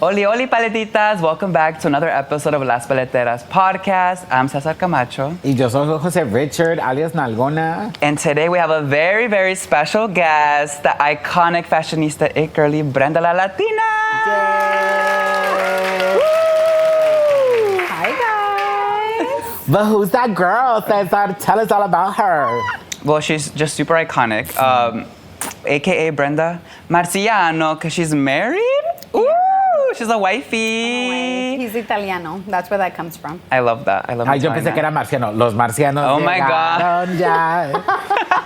Oli, oli, paletitas. Welcome back to another episode of Las Paleteras podcast. I'm Cesar Camacho. Y yo soy Jose Richard, alias Nalgona. And today we have a very, very special guest, the iconic fashionista it girly, Brenda La Latina. Hi, guys. But who's that girl, Cesar? Tell us all about her. Well, she's just super iconic. AKA Brenda Marciano, because she's married. Ooh, she's a wifey. He's Italiano. That's where that comes from. I love that. I love Ay, yo pensé que era marciano. Los marcianos Oh my God. ya.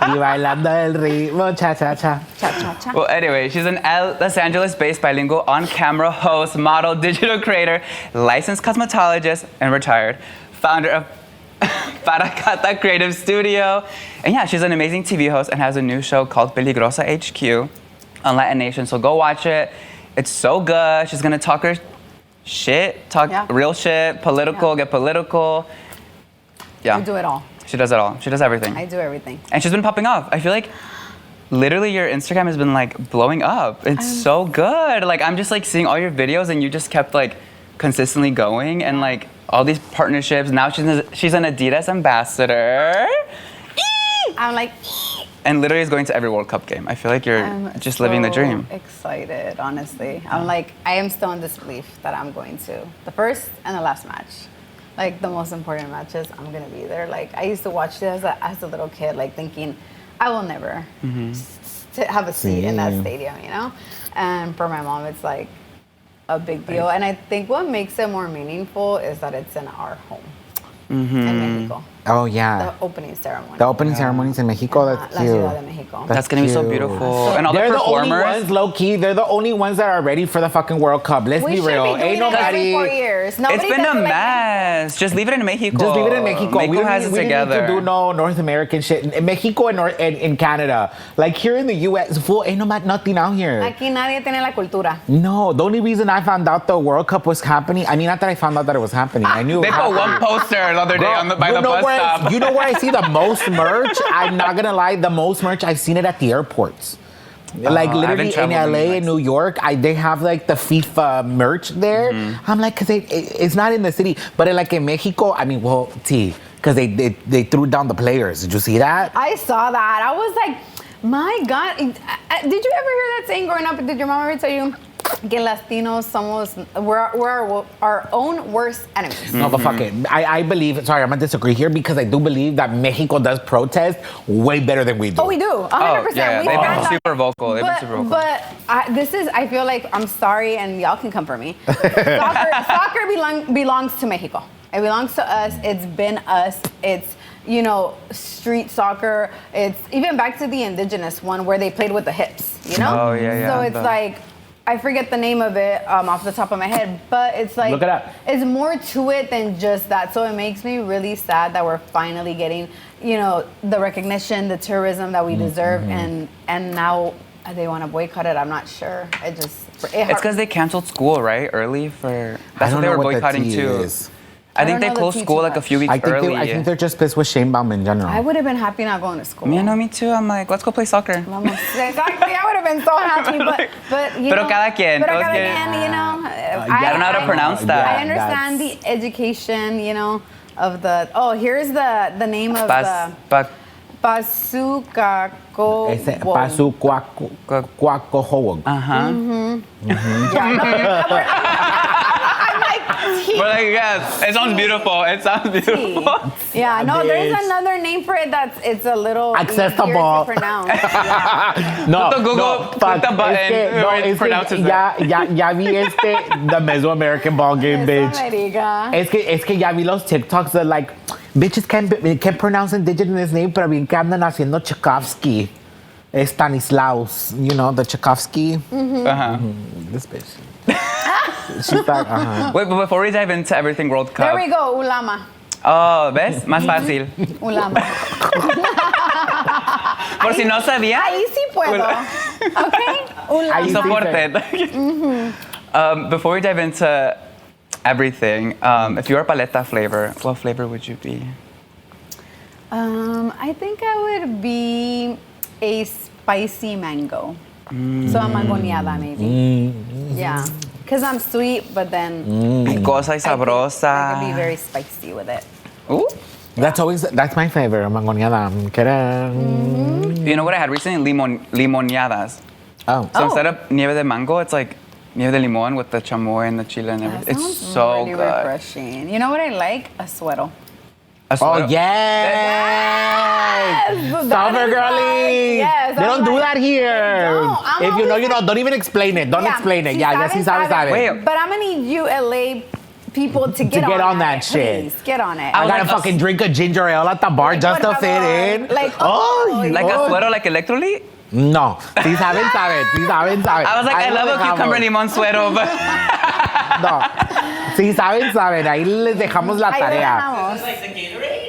Y bailando el ritmo, cha-cha-cha. Cha-cha-cha. Well, anyway, she's an Los Angeles-based bilingual on-camera host, model, digital creator, licensed cosmetologist, and retired. Founder of Paracata Creative Studio. And yeah, she's an amazing TV host and has a new show called Peligrosa HQ on Latin Nation. So go watch it. It's so good. She's gonna talk her shit, real shit, political, get political. Yeah. You do it all. She does it all. She does everything. I do everything. And she's been popping off. I feel like literally your Instagram has been like blowing up. It's so good. Like I'm just like seeing all your videos and you just kept like consistently going and like all these partnerships. Now she's an Adidas ambassador. I'm like, And literally is going to every World Cup game. I feel like you're just living the dream. Excited, honestly. I'm like, I am still in disbelief that I'm going to the first and the last match. Like the most important matches, I'm gonna be there. Like I used to watch this as a little kid, like thinking, I will never have a seat in that stadium, you know? And for my mom, it's like a big deal. And I think what makes it more meaningful is that it's in our home in Mexico. Oh, yeah. The opening ceremony. The opening ceremonies in Mexico, that's La cute. Ciudad de Mexico. That's gonna be so beautiful. And all the They're the performers. only ones, low-key, they're the only ones that are ready for the fucking World Cup. Let's We be should real. be doing Ain't it every nobody... 4 years. Nobody It's been does a it like mess. Just leave it in Mexico. Just leave it in Mexico. Mexico has it we together. don't need to do no North American shit. In Mexico and in Canada. Like here in the U.S., fool, ain't nothing out here. Aquí nadie tiene la cultura. No, the only reason I found out the World Cup was happening, I mean, not that I found out that it was happening. I knew it They was put happening. one poster the other day by the bus stop. You know where I see the most merch? I'm not gonna lie, the most merch, I've seen it at the airports. Like literally in LA and New York, they have like the FIFA merch there. I'm like, cause it's not in the city, but like in Mexico, I mean, well, see, cause they threw down the players. Did you see that? I saw that. I was like, my God. Did you ever hear that saying growing up? Did your mom ever tell you, que Latinos somos, we're our own worst enemies? No, but fuck it. I believe, sorry, I'm gonna disagree here because I do believe that Mexico does protest way better than we do. Oh, we do. 100%. Yeah, We they've stand been on super it. vocal. They've been super vocal. But I feel like, I'm sorry, and y'all can come for me. Soccer belongs to Mexico. It belongs to us. It's been us. It's, you know, street soccer. It's even back to the indigenous one where they played with the hips, you know? Oh, yeah. So it's like, I forget the name of it off the top of my head, but it's like, look it up. It's more to it than just that. So it makes me really sad that we're finally getting, you know, the recognition, the tourism that we deserve, and now they want to boycott it. I'm not sure. It's because they canceled school, right? Early for... That's what they were boycotting too. Is. I think they closed school like a few weeks early. I think they're just pissed with Shane Baum in general. I would have been happy not going to school. Me too. I'm like, let's go play soccer. Exactly. I would have been so happy, but you Pero know. cada quien. Pero cada quien, you know. I don't know how to pronounce that. I understand the education, you know, of the... Oh, here's the name of the... Pasucaco. Pasucuaco. I'm like, We're like, yes, it sounds beautiful. It sounds beautiful. Yeah, no, there's another name for it it's a little accessible easier to pronounce. Yeah. No, Put the Google, put the button, it pronounces it. Ya vi the Mesoamerican ball game, bitch. Mesoamérica. Es que ya vi los TikToks that like, bitches can't pronounce indigenous name, pero bien que andan haciendo Tchaikovsky. Stanislaus, you know, the Tchaikovsky. This bitch. She's like, Wait, but before we dive into everything World Cup. There we go, ulama. Oh, ¿ves? Más fácil. Ulama. Por si no sabía. Ahí sí puedo. Okay? Ulama. Support it. Before we dive into everything, if you were a paleta flavor, what flavor would you be? I think I would be a spicy mango. So I'm mangoneada maybe. Yeah. Because I'm sweet, but then Picosa y I sabrosa. can be very spicy with it. Ooh. That's my favorite, mangoneada. You know what I had recently? Limoneadas. Oh. So instead of nieve de mango, it's like nieve de limon with the chamoy and the chile and everything. That It's sounds so really good. refreshing. You know what I like? A suero. A Oh, suero. yes! That Summer is girlies! yes, They don't I'm do like- that here. don't. I'm If you know, always you know. Don't even explain it. Don't explain it. Yeah, si yes, he sabe. Wait. But I'm gonna need you LA people to get on that shit. Please, get on it. I was gotta like, fucking drink a ginger ale at the bar Like, just to por fit favor. in. Like, Like a oh. suero, like electrolyte? No. Si saben. I was like, I love a cucumber limon suero, but No. Si saben. Ahí les dejamos la Ahí lo tarea. dejamos. Like the Gatorade?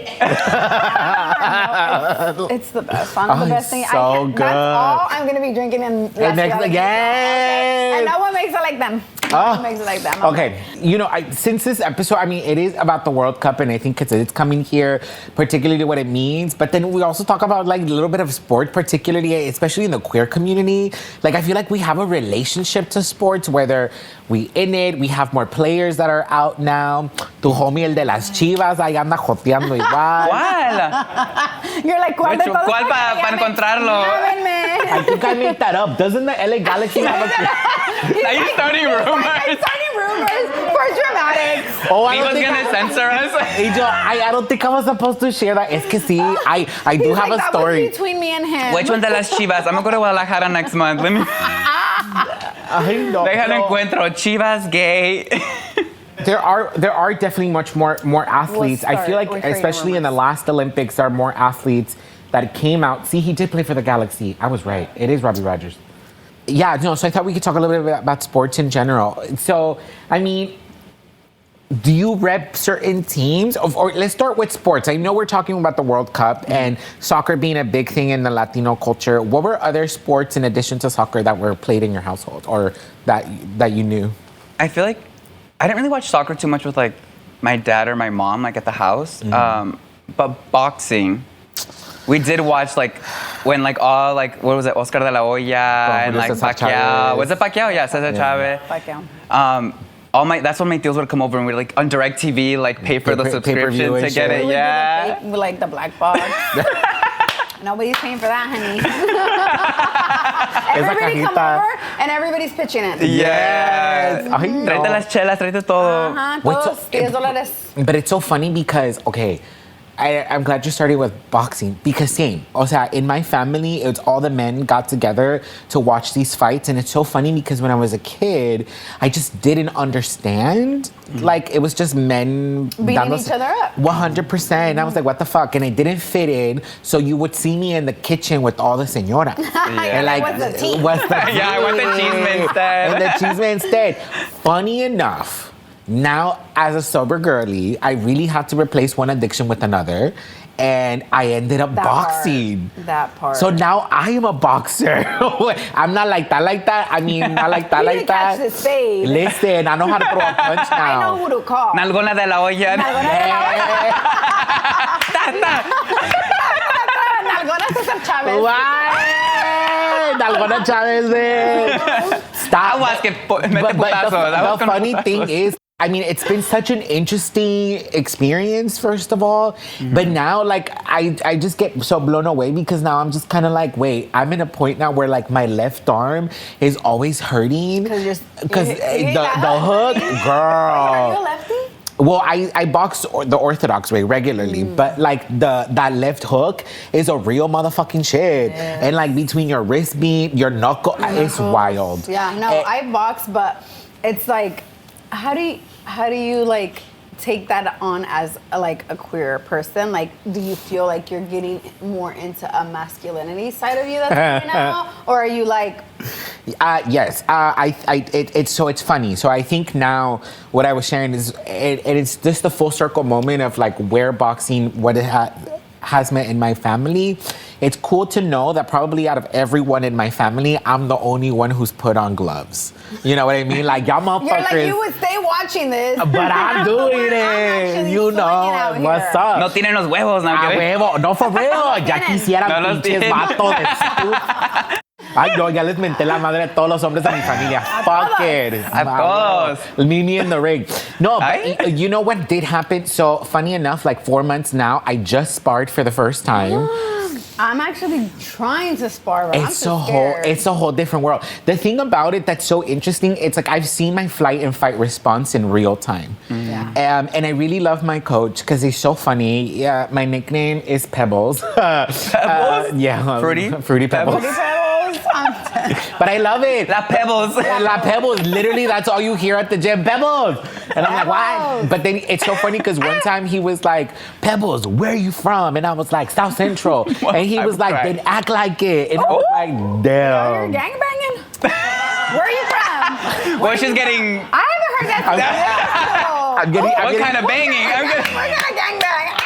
It's the best. One of the Oh, best things. so That's good. all I'm gonna be drinking in La And next, Ciudad. yes. And no one makes it like them. No Oh. one makes it like them. Okay, you know, since this episode, I mean, it is about the World Cup, and I think it's coming here, particularly what it means. But then we also talk about like a little bit of sport, particularly, especially in the queer community. Like, I feel like we have a relationship to sports, whether we in it, we have more players that are out now. Tu homie, el de las Chivas, ahí anda joteando igual. ¿cuál? You're like, ¿cuál de Which- todos? cuál pa Llámenme. encontrarlo? Llámenme. I think I made that up. Doesn't the LA Galaxy have a... Are you starting rumors? I'm starting rumors for dramatic. Oh, I He don't was think gonna censor us. I don't think I was supposed to share that. Es que sí, I do He's have like, a that story. was between me and him. Which one de las Chivas? I'm gonna go to Guadalajara next month. Let me. Ay, no, Deja no. encuentro. Chivas gay. There are definitely much more athletes. I feel like, We're starting especially in the rumors. last Olympics, there are more athletes that came out. See, he did play for the Galaxy. I was right. It is Robbie Rogers. Yeah, no, so I thought we could talk a little bit about sports in general. So, I mean, do you rep certain teams? Or let's start with sports. I know we're talking about the World Cup and soccer being a big thing in the Latino culture. What were other sports in addition to soccer that were played in your household or that you knew? I feel like I didn't really watch soccer too much with like my dad or my mom, like at the house. But boxing, we did watch like when like all like what was it, Oscar de la Hoya and like Cesar Pacquiao. Chavez. Was it Pacquiao? Yeah, Cesar Chavez. Pacquiao. That's when my tios would come over and we'd like on DirecTV like pay for the Pay-per-view subscription and to get shit. it. We Yeah. do like the black box. Nobody's paying for that, honey. Everybody come cajita. over and everybody's pitching it. Yes. Ay, no. Tráete las chelas, tráete todo. Ajá, Wait, so- todos $10. But it's so funny because, okay, I'm glad you started with boxing because same. O sea, in my family, it's all the men got together to watch these fights. And it's so funny because when I was a kid, I just didn't understand. Like, it was just men Beating each other up. 100%. And I was like, what the fuck? And it didn't fit in. So you would see me in the kitchen with all the señoras. And like, What's the tea? what's the Yeah, I want the tea? chisme instead. And the chisme instead. Funny enough, now as a sober girly, I really had to replace one addiction with another. And I ended up boxing. That part. So now I am a boxer. I'm not like that. I mean, not like that, You like didn't catch that. the spade. Listen, I know how to throw a punch I now. know who to call. Nalgona de la olla. Nalgona Cesar Chavez. Why? Nalgona Chavez. Stop. Aguas que mete But putazos. Aguas the con funny putazos. thing is, I mean, it's been such an interesting experience, first of all. But now, like, I just get so blown away because now I'm just kind of like, wait, I'm in a point now where, like, my left arm is always hurting. Because the hook, Are you a girl. lefty? Well, I box the Orthodox way regularly, but like that left hook is a real motherfucking shit. Yes. And like between your wrist beam, your knuckle, it's wild. Yeah, no, I box, but it's like, how do you like take that on as a queer person? Like, do you feel like you're getting more into a masculinity side of you that's coming out, or are you like? Yes, it's funny. So I think now what I was sharing is it's just the full circle moment of like where boxing, what it has meant in my family. It's cool to know that probably out of everyone in my family, I'm the only one who's put on gloves. You know what I mean? Like y'all motherfuckers. You're like, you would stay watching this, But I'm doing I'm it. actually You swinging out know what's here. up. No tienen los huevos, no. A huevo. No, for real. Ya tienen. quisieran No los pinches tienen. vatos de Ay, no, ya les menté la madre a todos los hombres de mi familia. Fuck it. A todos. Me in the ring. No, Ay. but you know what did happen? So, funny enough, like 4 months now, I just sparred for the first time. I'm actually trying to spar, but It's a whole different world. The thing about it that's so interesting, it's like I've seen my flight and fight response in real time. Yeah. And I really love my coach because he's so funny. Yeah, my nickname is Pebbles. Pebbles? Yeah. Fruity Pebbles. Fruity Pebbles. But I love it. La Pebbles. La Pebbles. Literally, that's all you hear at the gym. Pebbles. And I'm like, why? But then it's so funny because one time he was like, Pebbles, where are you from? And I was like, South Central. And he was like, then act like it. And I was like, You're damn. gangbanging? Where are you from? Well, she's getting. I haven't heard that. What kind of banging? I'm What gonna, kind of gangbang?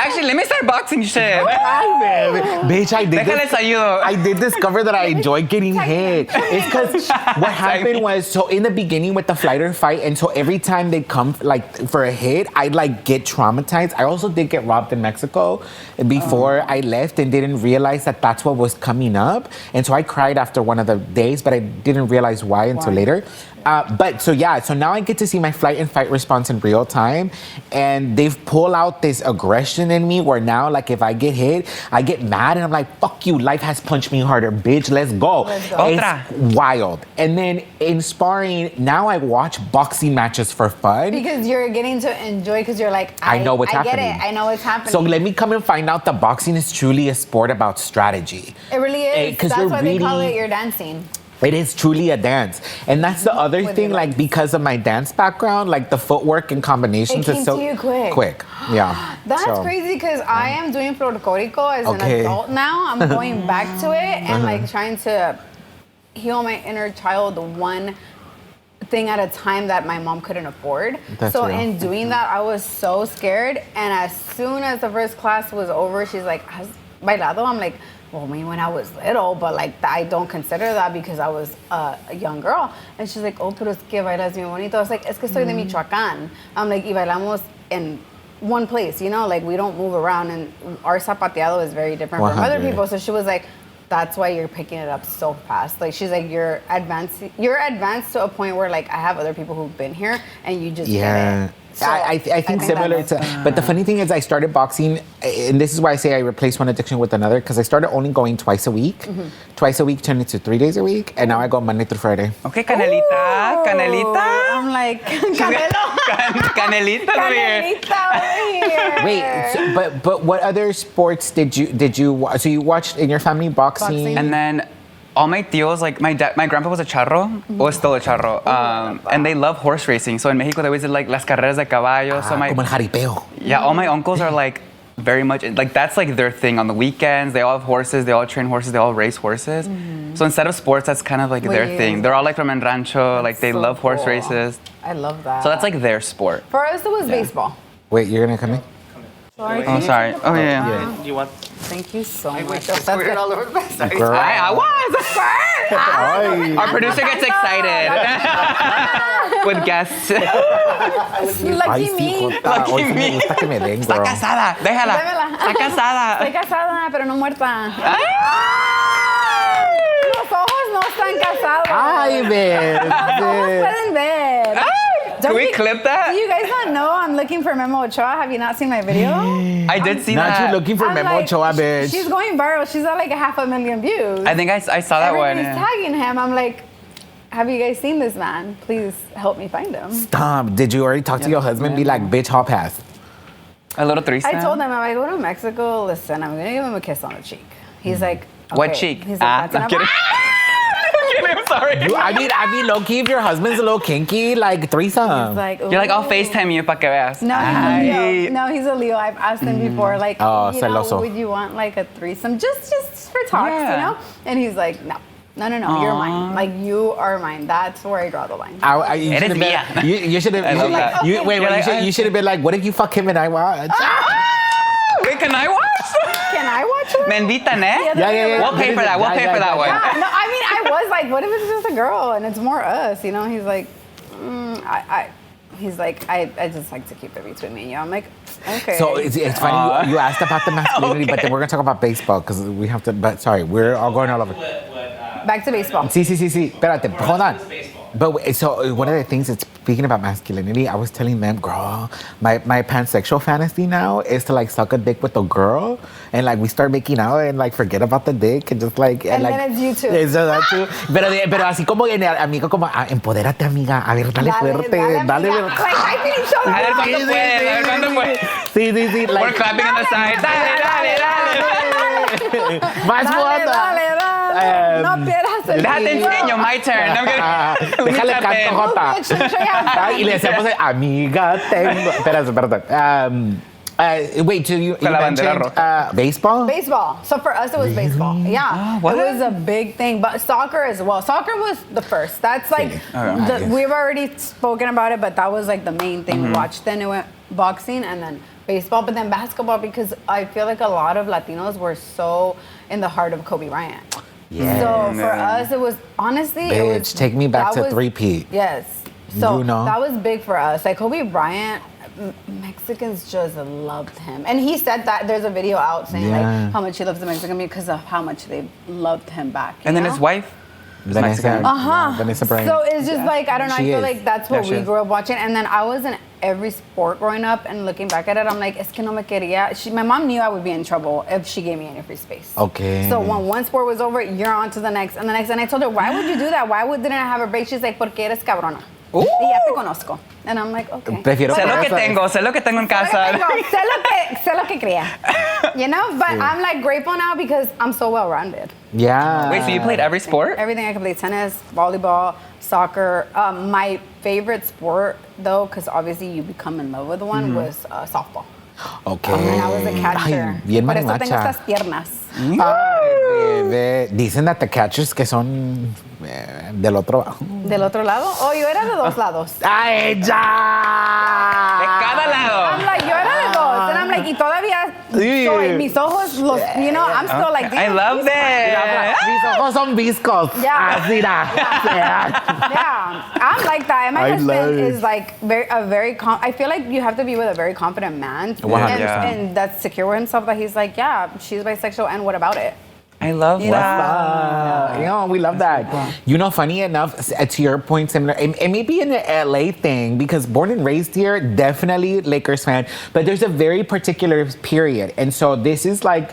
actually, let me start boxing shit. Bitch, Déjales ayudo. I did discover that I enjoy getting hit. It's because what happened was, so in the beginning with the flight or fight, and so every time they come like for a hit, I'd like get traumatized. I also did get robbed in Mexico before I left and didn't realize that that's what was coming up. And so I cried after one of the days, but I didn't realize why until later. But so now I get to see my flight and fight response in real time, and they've pulled out this aggression in me where now, like, if I get hit, I get mad and I'm like, fuck you, life has punched me harder, bitch, let's go. It's wild. And then in sparring, now I watch boxing matches for fun. Because you're getting to enjoy, because you're like, I know what's happening. I get it. I know what's happening. So let me come and find out that boxing is truly a sport about strategy. It really is. 'Cause That's you're why they call really- it your dancing. It is truly a dance. And that's the other With thing, your like, legs. because of my dance background, like the footwork and combinations It is came so to you quick. Yeah. That's So, crazy because I am doing folclorico as an Okay. adult now. I'm going back to it and like trying to heal my inner child one thing at a time that my mom couldn't afford. That's so real. in doing that, I was so scared. And as soon as the first class was over, she's like, ¿Has bailado? I'm like, well, I mean, when I was little, but like I don't consider that because I was a young girl. And she's like, oh, pero es que bailas bien bonito. I was like, es que soy de Michoacán. I'm like, y bailamos in one place, you know, like we don't move around, and our zapateado is very different from other 100. people. So she was like, that's why you're picking it up so fast. Like she's like, you're advanced to a point where like I have other people who've been here and you just get it. So I think similar that to, but the funny thing is I started boxing, and this is why I say I replaced one addiction with another, because I started only going twice a week. Twice a week turned into 3 days a week, and now I go Monday through Friday. Okay, Canelita. Canelita. I'm like, Canelo. Canelita over here. Canelita over here. Wait, so, but what other sports did you so you watched in your family boxing? And then all my tios, like my grandpa was a charro, or still a charro, and they love horse racing. So in Mexico, they always did like las carreras de caballos. So como el jaripeo. yeah, all my uncles are like very much like that's like their thing on the weekends. They all have horses. They all train horses. They all race horses. So instead of sports, that's kind of like their thing. They're all like from El Rancho. Like they so love horse cool. races. I love that. So that's like their sport. For us, it was baseball. Wait, you're gonna come in? Sorry. Oh, sorry. Oh yeah. Do you want? Thank you so much. Squirted all over the place. Girl. I was. Ay. Our producer gets excited with guests. Lucky Ay, sí, me. jota. Lucky Hoy sí me. me gusta que me den, Está girl. casada. Déjala. Déjala. Está casada. Estoy casada, pero no muerta. Los ojos no están casados. Ay, ver. Los ojos pueden ver. Can we clip that? Do you guys not know I'm looking for Memo Ochoa? Have you not seen my video? I did see Not that. you looking for I'm Memo like, Ochoa, bitch. She's going viral. She's at like 500,000 views. I think I saw that one. Everybody's Yeah. tagging him. I'm like, have you guys seen this man? Please help me find him. Stop. Did you already talk to your husband? Be like, bitch, hop pass. A little threesome. I told him, if I go to Mexico, listen, I'm gonna give him a kiss on the cheek. He's like, okay. What cheek? He's like, that's I'm enough. kidding. I'm sorry. I mean, low key, if your husband's a little kinky, like threesome. He's like, You're like, I'll ooh. FaceTime you pa que veas. No, he's Ay. a Leo. No, he's a Leo. I've asked him before, like, Oh, you know, celoso. would you want like a threesome, just for talks, Yeah. you know? And he's like, no, you're mine. Like you are mine. That's where I draw the line. You Eres should mía. have been. You should have. I love that. You, wait, You're like, you should have been like, what if you fuck him and I watch? Wait, can I watch? Can I watch it? Me invitan, eh? Yeah. We'll pay for that. We'll pay for that one. Yeah, no, I mean, I was like, what if it's just a girl and it's more us, you know? He's like, he's like, I just like to keep it between me and you. I'm like, okay. So it's funny you asked about the masculinity, but then we're gonna talk about baseball because we have to. But sorry, we're all going all over. What Back to baseball. Sí. Espérate, hold on. But so one of the things that's speaking about masculinity, I was telling them, girl, my pansexual fantasy now is to like suck a dick with a girl and like we start making out and like forget about the dick and just like And like, then it's you too. It's that too. Pero así como en amigo como empodérate amiga, a ver dale fuerte, dale. Like hyping each other A ver up. cuánto puede, a ver cuánto puede. Sí. We're Like, clapping on the side. Dale. más fuerte. No pierdas el Déjate hilo. enseño, my turn. I'm gonna- Déjale canto Jota. Bitch, let me show you how to Y le decíamos, amiga, tengo. Espérate. Wait, you Con la bandera mentioned baseball? Baseball. So for us, it was baseball. Yeah, what? it was a big thing. But soccer as well. Soccer was the first. That's like we've already spoken about it, but that was like the main thing we watched. Then it went boxing and then baseball, but then basketball because I feel like a lot of Latinos were so in the heart of Kobe Bryant. Yeah. So for us, it was honestly, it Bitch, was take me back that to was- three-peat. Yes. So You know? that was big for us. Like Kobe Bryant, Mexicans just loved him, and he said that there's a video out saying Yeah. like how much he loves the Mexican because of how much they loved him back. And then his wife. Mexican. Vanessa Bryant. So it's just like I don't know. She I feel is. like that's what Yeah, she we is. grew up watching. And then I was in every sport growing up, and looking back at it, I'm like, es que no me quería. My mom knew I would be in trouble if she gave me any free space. Okay. So when one sport was over, you're on to the next and the next. And I told her, why would you do that? Why didn't I have a break? She's like, porque eres cabrona. Y ya te conozco. And I'm like, okay. Prefiero Sé lo Pero que tengo, sé lo que tengo en casa. Sé lo que crea. You know? But I'm like grateful now because I'm so well-rounded. Yeah. Wait, so you played every sport? Everything I could play: tennis, volleyball, soccer. My favorite sport, though, because obviously you become in love with one, was softball. Okay. And I was a catcher. Ay, bien Por eso tengo marimacha. estas piernas. Ay, bebé. Dicen that the catchers que son del otro. Del otro lado. Oh, yo era de dos lados. ¡Ay, De ya! cada lado. I'm like, yo era de dos. And I'm like, y todavía soy, mis ojos, los, you know, I'm still like, I damn, love that. Mis ojos son viscos. Yeah. Así da. Yeah, I'm like that. And my I love husband it. is like I feel like you have to be with a very confident man. 100%. And that's secure with himself that he's like, yeah, she's bisexual, and what about it? I love that. You know, we love that. You know, funny enough, to your point, similar, it may be an LA thing because born and raised here, definitely Lakers fan, but there's a very particular period. And so this is like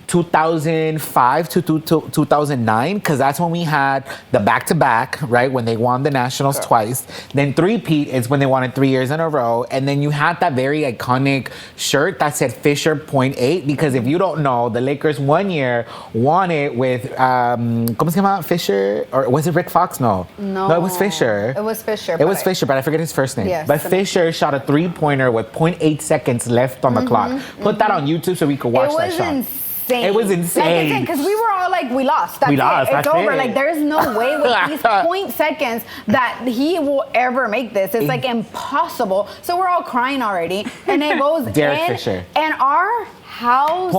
2005 to 2009, because that's when we had the back-to-back, right? When they won the Nationals twice. Then three-peat is when they won it 3 years in a row. And then you had that very iconic shirt that said Fisher .8, because if you don't know, the Lakers 1 year won it with, ¿cómo se llama? Fisher? Or was it Rick Fox? No, it was Fisher. It was Fisher. It was Fisher, but I forget his first name. Yes, but Fisher shot a three-pointer with 0.8 seconds left on the clock. Put that on YouTube so we could watch that shot. Insane. It was insane. Because we were all like, we lost. That's We lost, it. It's that's over. it. Like, there's no way with these point seconds that he will ever make this. It's like impossible. So we're all crying already. And it goes Derek in. Fisher. And our house,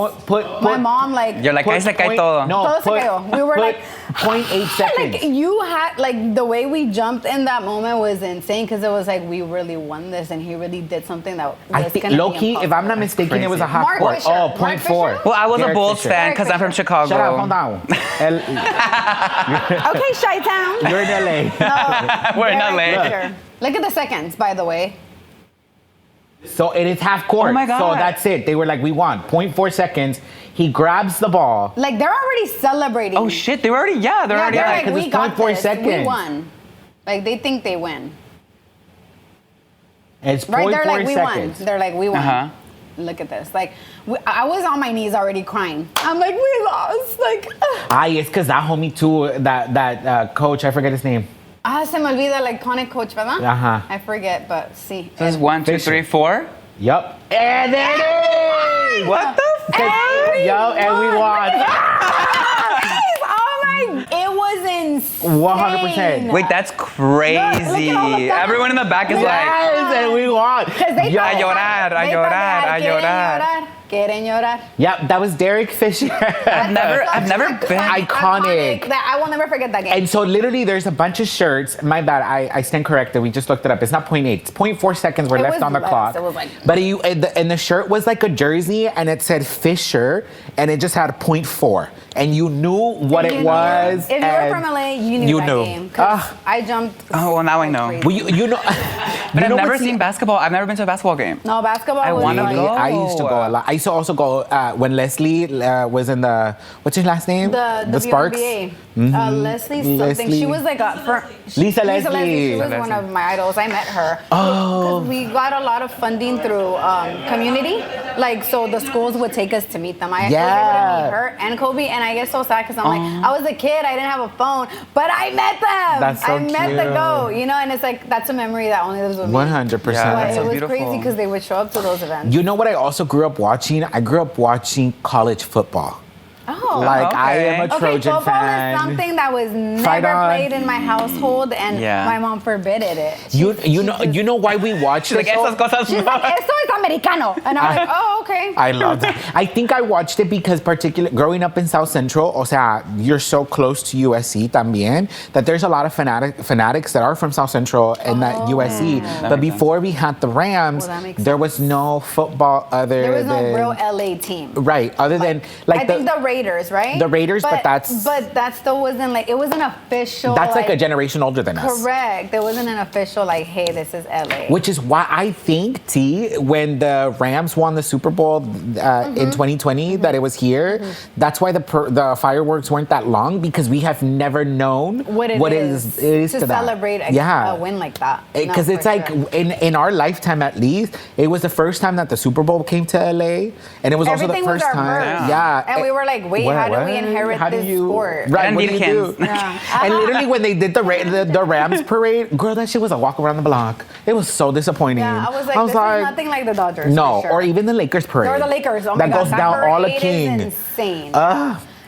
my mom, like, You're like, ahí se cae todo. No, Todo se cayó. We were like, 0.8 seconds. like you had like the way we jumped in that moment was insane because it was like we really won this and he really did something that was I think gonna low be key, if I'm not impossible. mistaken, it was a half Mark court. Fisher. Oh, Mark 0.4. Fisher? Well, I was a Derek Bulls Fisher. fan because I'm from Chicago. Shut up, hold down. Okay, Chi-Town. You're in LA. No, We're in Derek LA. Fisher. Look at the seconds, by the way. So it is half court. Oh my God. So that's it. They were like, we won. 0.4 seconds. He grabs the ball. Like they're already celebrating. Oh shit, they're already, they're already they're out. like, 'cause we it's got 0.4 this. We seconds. won. Like they think they win. It's 0.4 Right? They're like, we seconds. won. They're like, we won. Uh-huh. Look at this. Like, I was on my knees already crying. I'm like, we lost. Like, It's because that homie too, that coach, I forget his name. se me olvida el iconic coach, ¿verdad? Ajá. I forget, but sí. So it's 1, 2, Fisher. 3, 4. Yup. And there it is! What the fuck? And we won. Oh my, it was insane. 100%. Wait, that's crazy. Look at all the stuff. Everyone in the back is like, Yes, and we won. Because they Yo, thought a llorar, a they llorar, thought a they llorar. quieren llorar. Yeah, that was Derek Fisher. I've never been. Iconic. I will never forget that game. And so literally there's a bunch of shirts. My bad, I stand corrected. We just looked it up. It's not 0.8. It's 0.4 seconds were left on the clock. It was like, but and the shirt was like a jersey and it said Fisher and it just had 0.4. And you knew what it was. If you were from LA, you knew that game. I jumped. Oh, well, now I know. Well, you know. But I've never seen basketball. I've never been to a basketball game. No, basketball. I want to go. I used to go a lot. I used to also go when Leslie was in the, what's his last name? The Sparks. Leslie something. Leslie. She was like Lisa Leslie. She was one of my idols. I met her. Oh. Because we got a lot of funding through community. Like, so the schools would take us to meet them. I was able to meet her and Kobe, and I get so sad because I'm like, I was a kid, I didn't have a phone, but I met them. That's so I met cute. the GOAT, you know, and it's like, that's a memory that only lives with me. 100%. Yeah, But so it was beautiful. crazy because they would show up to those events. You know what I also grew up watching? I grew up watching college football. Oh. Like, okay. I am a Trojan football fan. is something that was Fight never on. played in my household, and my mom forbidded it. You know why we watch Like, this? esas cosas She's like, esto es americano. And I'm like, oh, okay. I love that. I think I watched it because growing up in South Central, o sea, you're so close to USC también, that there's a lot of fanatics that are from South Central and that USC. But before we had the Rams, there was no football other There was than... no real LA team. Right, other than... like I think the Raiders, right? The Raiders, but that still wasn't like, it wasn't official. That's like a generation older than us. Correct. There wasn't an official like, hey, this is LA. Which is why I think, T, when the Rams won the Super Bowl in 2020, that it was here, that's why the fireworks weren't that long, because we have never known what it is to celebrate a win like that. Because it's like, in our lifetime at least, it was the first time that the Super Bowl came to LA, and it was also the first time. Yeah. And we were like, wait, how do we inherit this sport? Right, what do you do? And literally when they did the Rams parade, girl, that shit was a walk around the block. It was so disappointing. Yeah, I was like, this is nothing like the Dodgers. No, for sure. or even the Lakers parade. Or the Lakers. Oh my that God, goes down all the parade King. is insane.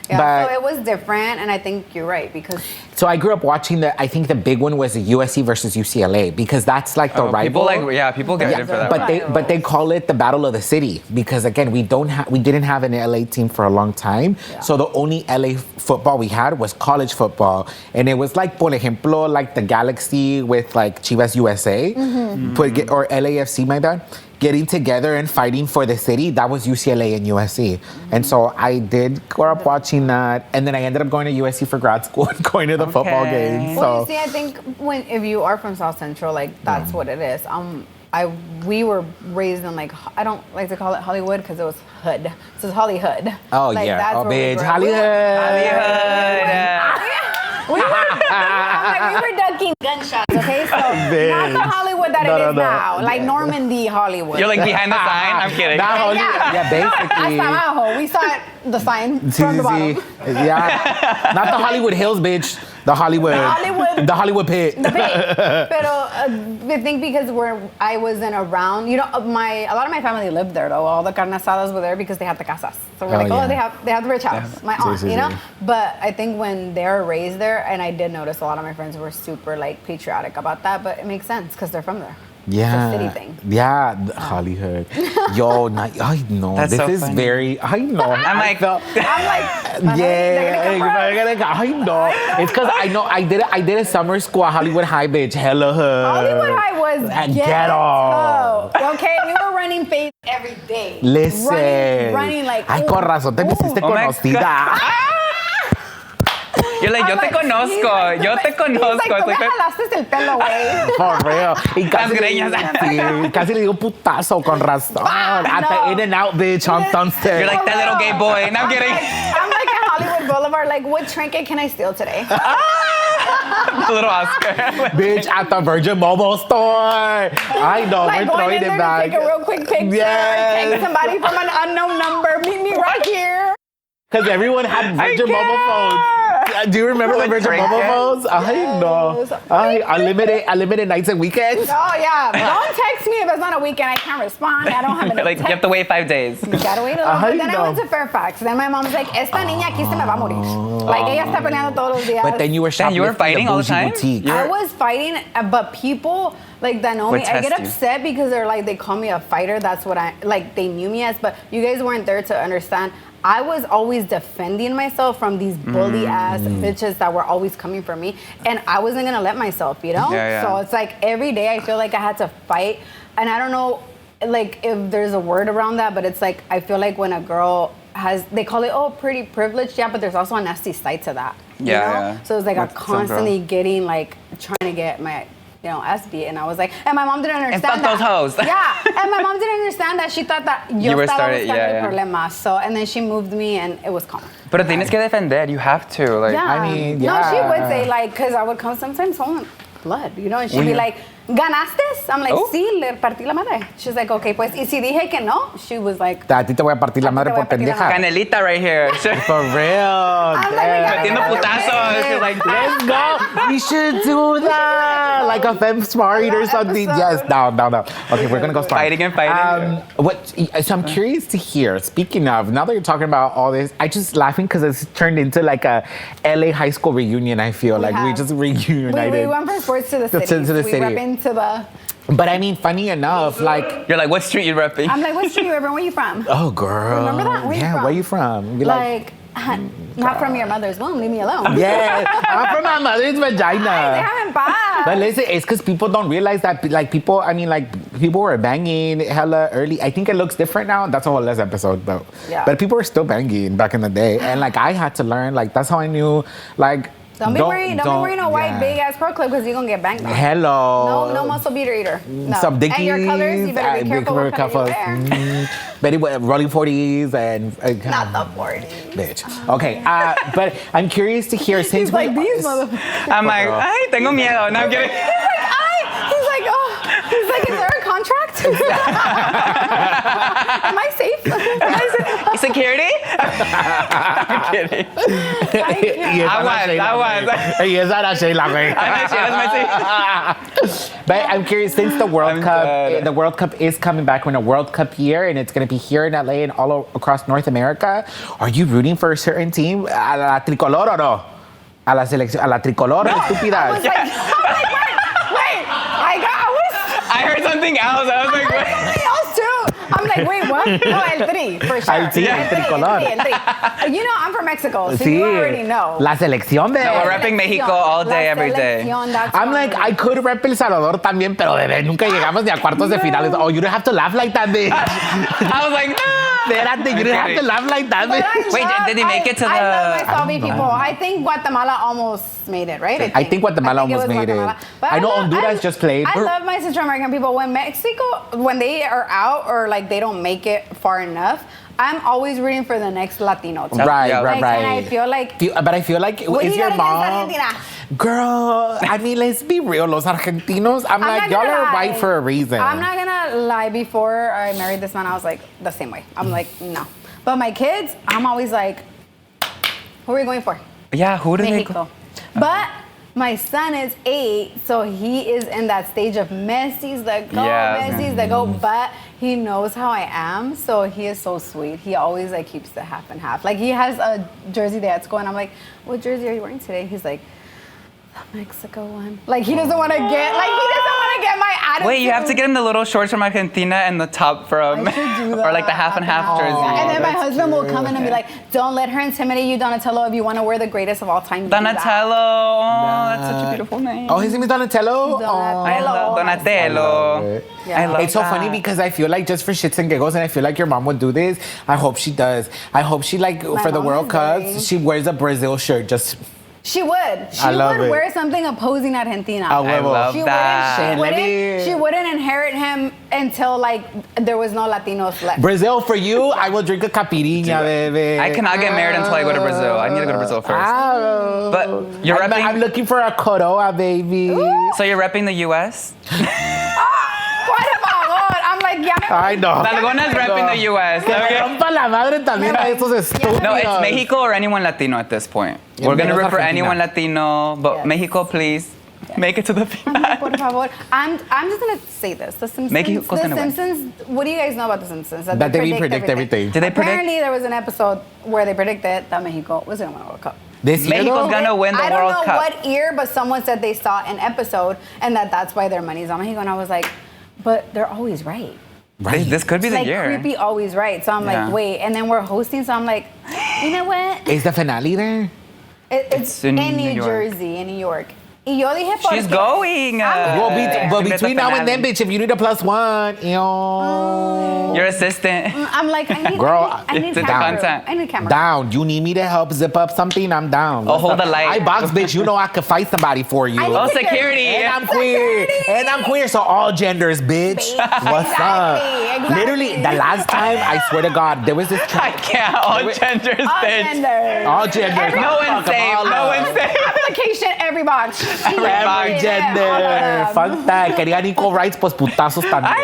But, so it was different, and I think you're right, because... So I grew up watching I think the big one was the USC versus UCLA, because that's like the rival. People get it for that. But they call it the Battle of the City, because again, we didn't have an LA team for a long time. Yeah. So the only LA football we had was college football. And it was like, por ejemplo, like the Galaxy with like Chivas USA, or LAFC, my bad. Getting together and fighting for the city, that was UCLA and USC. And so I did grow up watching that. And then I ended up going to USC for grad school and going to the football game. So. Well, you see, I think if you are from South Central, like, that's what it is. We were raised in, like, I don't like to call it Hollywood because it was hood. So it's Hollywood. Oh, like, yeah. That's bitch. We were ducking gunshots, okay? So not the Hollywood that it is now. Like Normandy Hollywood. You're like behind the sign? I'm kidding. Not Hollywood. Yeah, basically. Hasta abajo. We saw the sign from the bottom. Yeah. Not the Hollywood Hills, bitch. The Hollywood pit. The pit. Pero I think because I wasn't around, a lot of my family lived there though. All the carne asadas were there because they had the casas. So we're they have the rich house. My aunt, But I think when they were raised there, and I did notice a lot of my friends were super like patriotic about that, but it makes sense because they're from there. Yeah. It's a city thing. Yeah, Hollywood. Yo, I know. That's this so is funny. very, I know. I'm like, yeah. I know. It's because I know I did a summer school at Hollywood High, bitch. Hella hood. Hollywood High was ghetto. Okay, we were running face every day. Listen. Running like. Ay, con razón te pusiste conocida. You're like, yo te conozco. He's like, tú me jalaste el pelo, güey. For real. Y Las greñas. Sí, casi le dio un putazo con razón. At the In and Out, bitch, on Sunset. You're like that little gay boy. No, I'm kidding. I'm like at Hollywood Boulevard, like, what trinket can I steal today? A little Oscar. Bitch, at the Virgin Mobile store. I know, Like we're going throwing in it there back. to take a real quick picture. Yes. Take somebody from an unknown number. Meet me right here. Because everyone had Virgin Mobile phones. Do you remember the Virgin Mobile phones? I know. Unlimited nights and weekends. Oh, yeah. Don't text me if it's on a weekend. I can't respond. I don't have enough Like, you have to wait 5 days. You gotta wait a little bit. Then I went to Fairfax. Then my mom's like, esta niña aquí se me va a morir. Like, ella está peleando todos los días. But then you were shoplifting you were fighting the all the bougie time? boutique. I was fighting, but people like that know Would me. I get test you. upset because they're like, they call me a fighter. That's what they knew me as, but you guys weren't there to understand. I was always defending myself from these bully ass bitches that were always coming for me, and I wasn't gonna let myself, you know? Yeah. So it's like every day I feel like I had to fight, and I don't know, like if there's a word around that, but it's like, I feel like when a girl they call it, oh, pretty privileged, yeah, but there's also a nasty side to that. You know? Yeah. So it's like I'm With some constantly getting, like, trying to get my, ass beat, and I was like, and my mom didn't understand fuck those hoes. Yeah, and my mom didn't understand that. She thought that yo were estaba started, buscando yeah. el problema. So, and then she moved me, and it was calm. Pero tienes que defender. You have to. Like, Yeah. I mean, No, she yeah. would say, like, because I would come sometimes home blood, and she'd be like, ¿ganaste? I'm like, Oh. sí, le partí la madre. She's like, okay, pues, y si dije que no, she was like, A ti te voy a partir la A ti madre te voy por a partir la pendeja. madre. Canelita right here. For real. I'm like, damn. we Metiendo gotta putazos. She's like, Let's go. We should do that. Like a fem smart or something. episode. Yes. No. Okay, we're gonna go smart. Fighting and fighting. So I'm curious to hear. Speaking of, now that you're talking about all this, I just laughing because it's turned into like a LA high school reunion. I feel like we have. just reunited. we went from sports to the city. To the we city. went into the, But I mean, funny enough, like, You're like, what street you repping? I'm like, what street you ever? Where you from? oh girl, Remember that? Where you yeah, from? where you from? You're Like, not from your mother's womb. Leave me alone. yeah, I'm from my mother's vagina. Déjame en paz. But listen, it's because people don't realize that, like, people were banging hella early. I think it looks different now. That's a whole less episode, though. Yeah. But people were still banging back in the day. And, like, I had to learn, like, that's how I knew, like, Don't be wearing a white yeah. big ass pro clip because you're gonna get banged. Hello. No muscle beater eater. No. Some Dickies. And your colors, you better be careful what color you wear. But anyway, rolling 40s and... Not the 40. Bitch. Okay, but I'm curious to hear since He's like, these motherfuckers. I'm like, ay, tengo miedo. No, I'm kidding. He's like, is there a contract? Am I safe? Security? I'm kidding. I was. Y esa era Sheila, güey. But I'm curious, since the World Cup is coming back, we're in a World Cup year, and it's going to be here in LA and all across North America. Are you rooting for a certain team? ¿A la tricolor o no? ¿A la selección? ¿A la tricolor, estúpida? Wait, I heard something else. I was like, what? something else too. I'm like, wait, what? No, el tri, for sure. El tri, el tricolor. El tri. You know, I'm from Mexico, so Sí. you already know. La selección de... No, we're repping Mexico all day, every day. I'm like, I could rep El Salvador también, pero bebé, nunca llegamos ni a cuartos de finales. Oh, you don't have to laugh like that, bitch. I was like, no. Espérate, you don't have to laugh like that, bitch. Wait, did they make it to I the- love my Salvi people. I think Guatemala almost made it, right? I think Guatemala it almost was made it. Guatemala. But I know Honduras just played. I love my Central American people. When they are out or like they don't make it far enough, I'm always rooting for the next Latino team. Right. And I feel like... But I feel like, What do is you your got mom... against Argentina? Girl, I mean, let's be real. Los Argentinos, I'm like, not y'all gonna are lie. white for a reason. I'm not gonna lie. Before I married this man, I was like the same way. I'm like, no. But my kids, I'm always like, who are we going for? Yeah, who did they Mexico. go? But my son is 8, so he is in that stage of Messi's the go, Yeah. Messi's the go. But he knows how I am, so he is so sweet. He always like keeps the half and half. Like he has a jersey day at school, and I'm like, what jersey are you wearing today? He's like, the Mexico one. Like he doesn't want to get my attitude. Wait, you have to get him the little shorts from Argentina and the top from, I should do or like the that. half and half jersey. And then my that's husband will cute. come in and be like, don't let her intimidate you, Donatello. If you want to wear the greatest of all time, you do that." Donatello. Oh, that's such a beautiful name. Oh, his name is Donatello? Donatello. I love Donatello. Yeah. I love It's so that. funny because I feel like just for shits and giggles, and I feel like your mom would do this. I hope she does. I hope she like for the mom World is Cup, very- she wears a Brazil shirt. Just She would. She I love would it. wear something opposing Argentina. a huevo. love She that. she wouldn't inherit him until like there was no Latinos left. Brazil for you. I will drink a caipirinha, baby. I cannot get married until I go to Brazil. I need to go to Brazil first. Oh. But you're I'm repping. looking for a coroa, baby. So you're repping the U.S. What about God? I'm like, yeah. I know. Nalgona's repping the U.S. Que me Okay. rompa la madre también a esos estúpidos. No, it's Mexico or anyone Latino at this point. Yeah, We're gonna menos root for Argentina. anyone Latino, but Yes. Mexico, please make it to the final. Por favor. I'm just gonna say this. The Simpsons. Mexico's The gonna win. Simpsons. What do you guys know about the Simpsons? That they predict everything. Did they predict? Apparently, there was an episode where they predicted that Mexico was gonna win a World Cup. This year, Mexico's though? gonna win the I World don't know Cup. what year, but someone said they saw an episode and that's why their money's on Mexico. And I was like, but they're always right. Right. This could be It's the like year. creepy, always right. So I'm Yeah. like, wait. And then we're hosting, so I'm like, you know what? Is the finale there? It's in in New New York. Jersey, in New York. Y yo dije, She's porque- going. Well, but to get the between now and then, finale. bitch, if you need a +1, Your assistant. I'm like, I need, Girl, I need it's the camera. content. I need camera. down. You need me to help zip up something? I'm down. Oh, hold the light. I box, bitch. You know I could fight somebody for you. I Oh, need to get- security. And I'm queer. And I'm queer, so all genders, bitch. What's up? Exactly. Literally, the last time, I swear to God, there was this I can't. All genders, All bitch. genders. all genders. No Fuck one's 'em safe. all No up. one's safe. Application, every box. Every box. Every Yeah, gender. all of them. Fuck that. Querían equal rights, pues putazos también.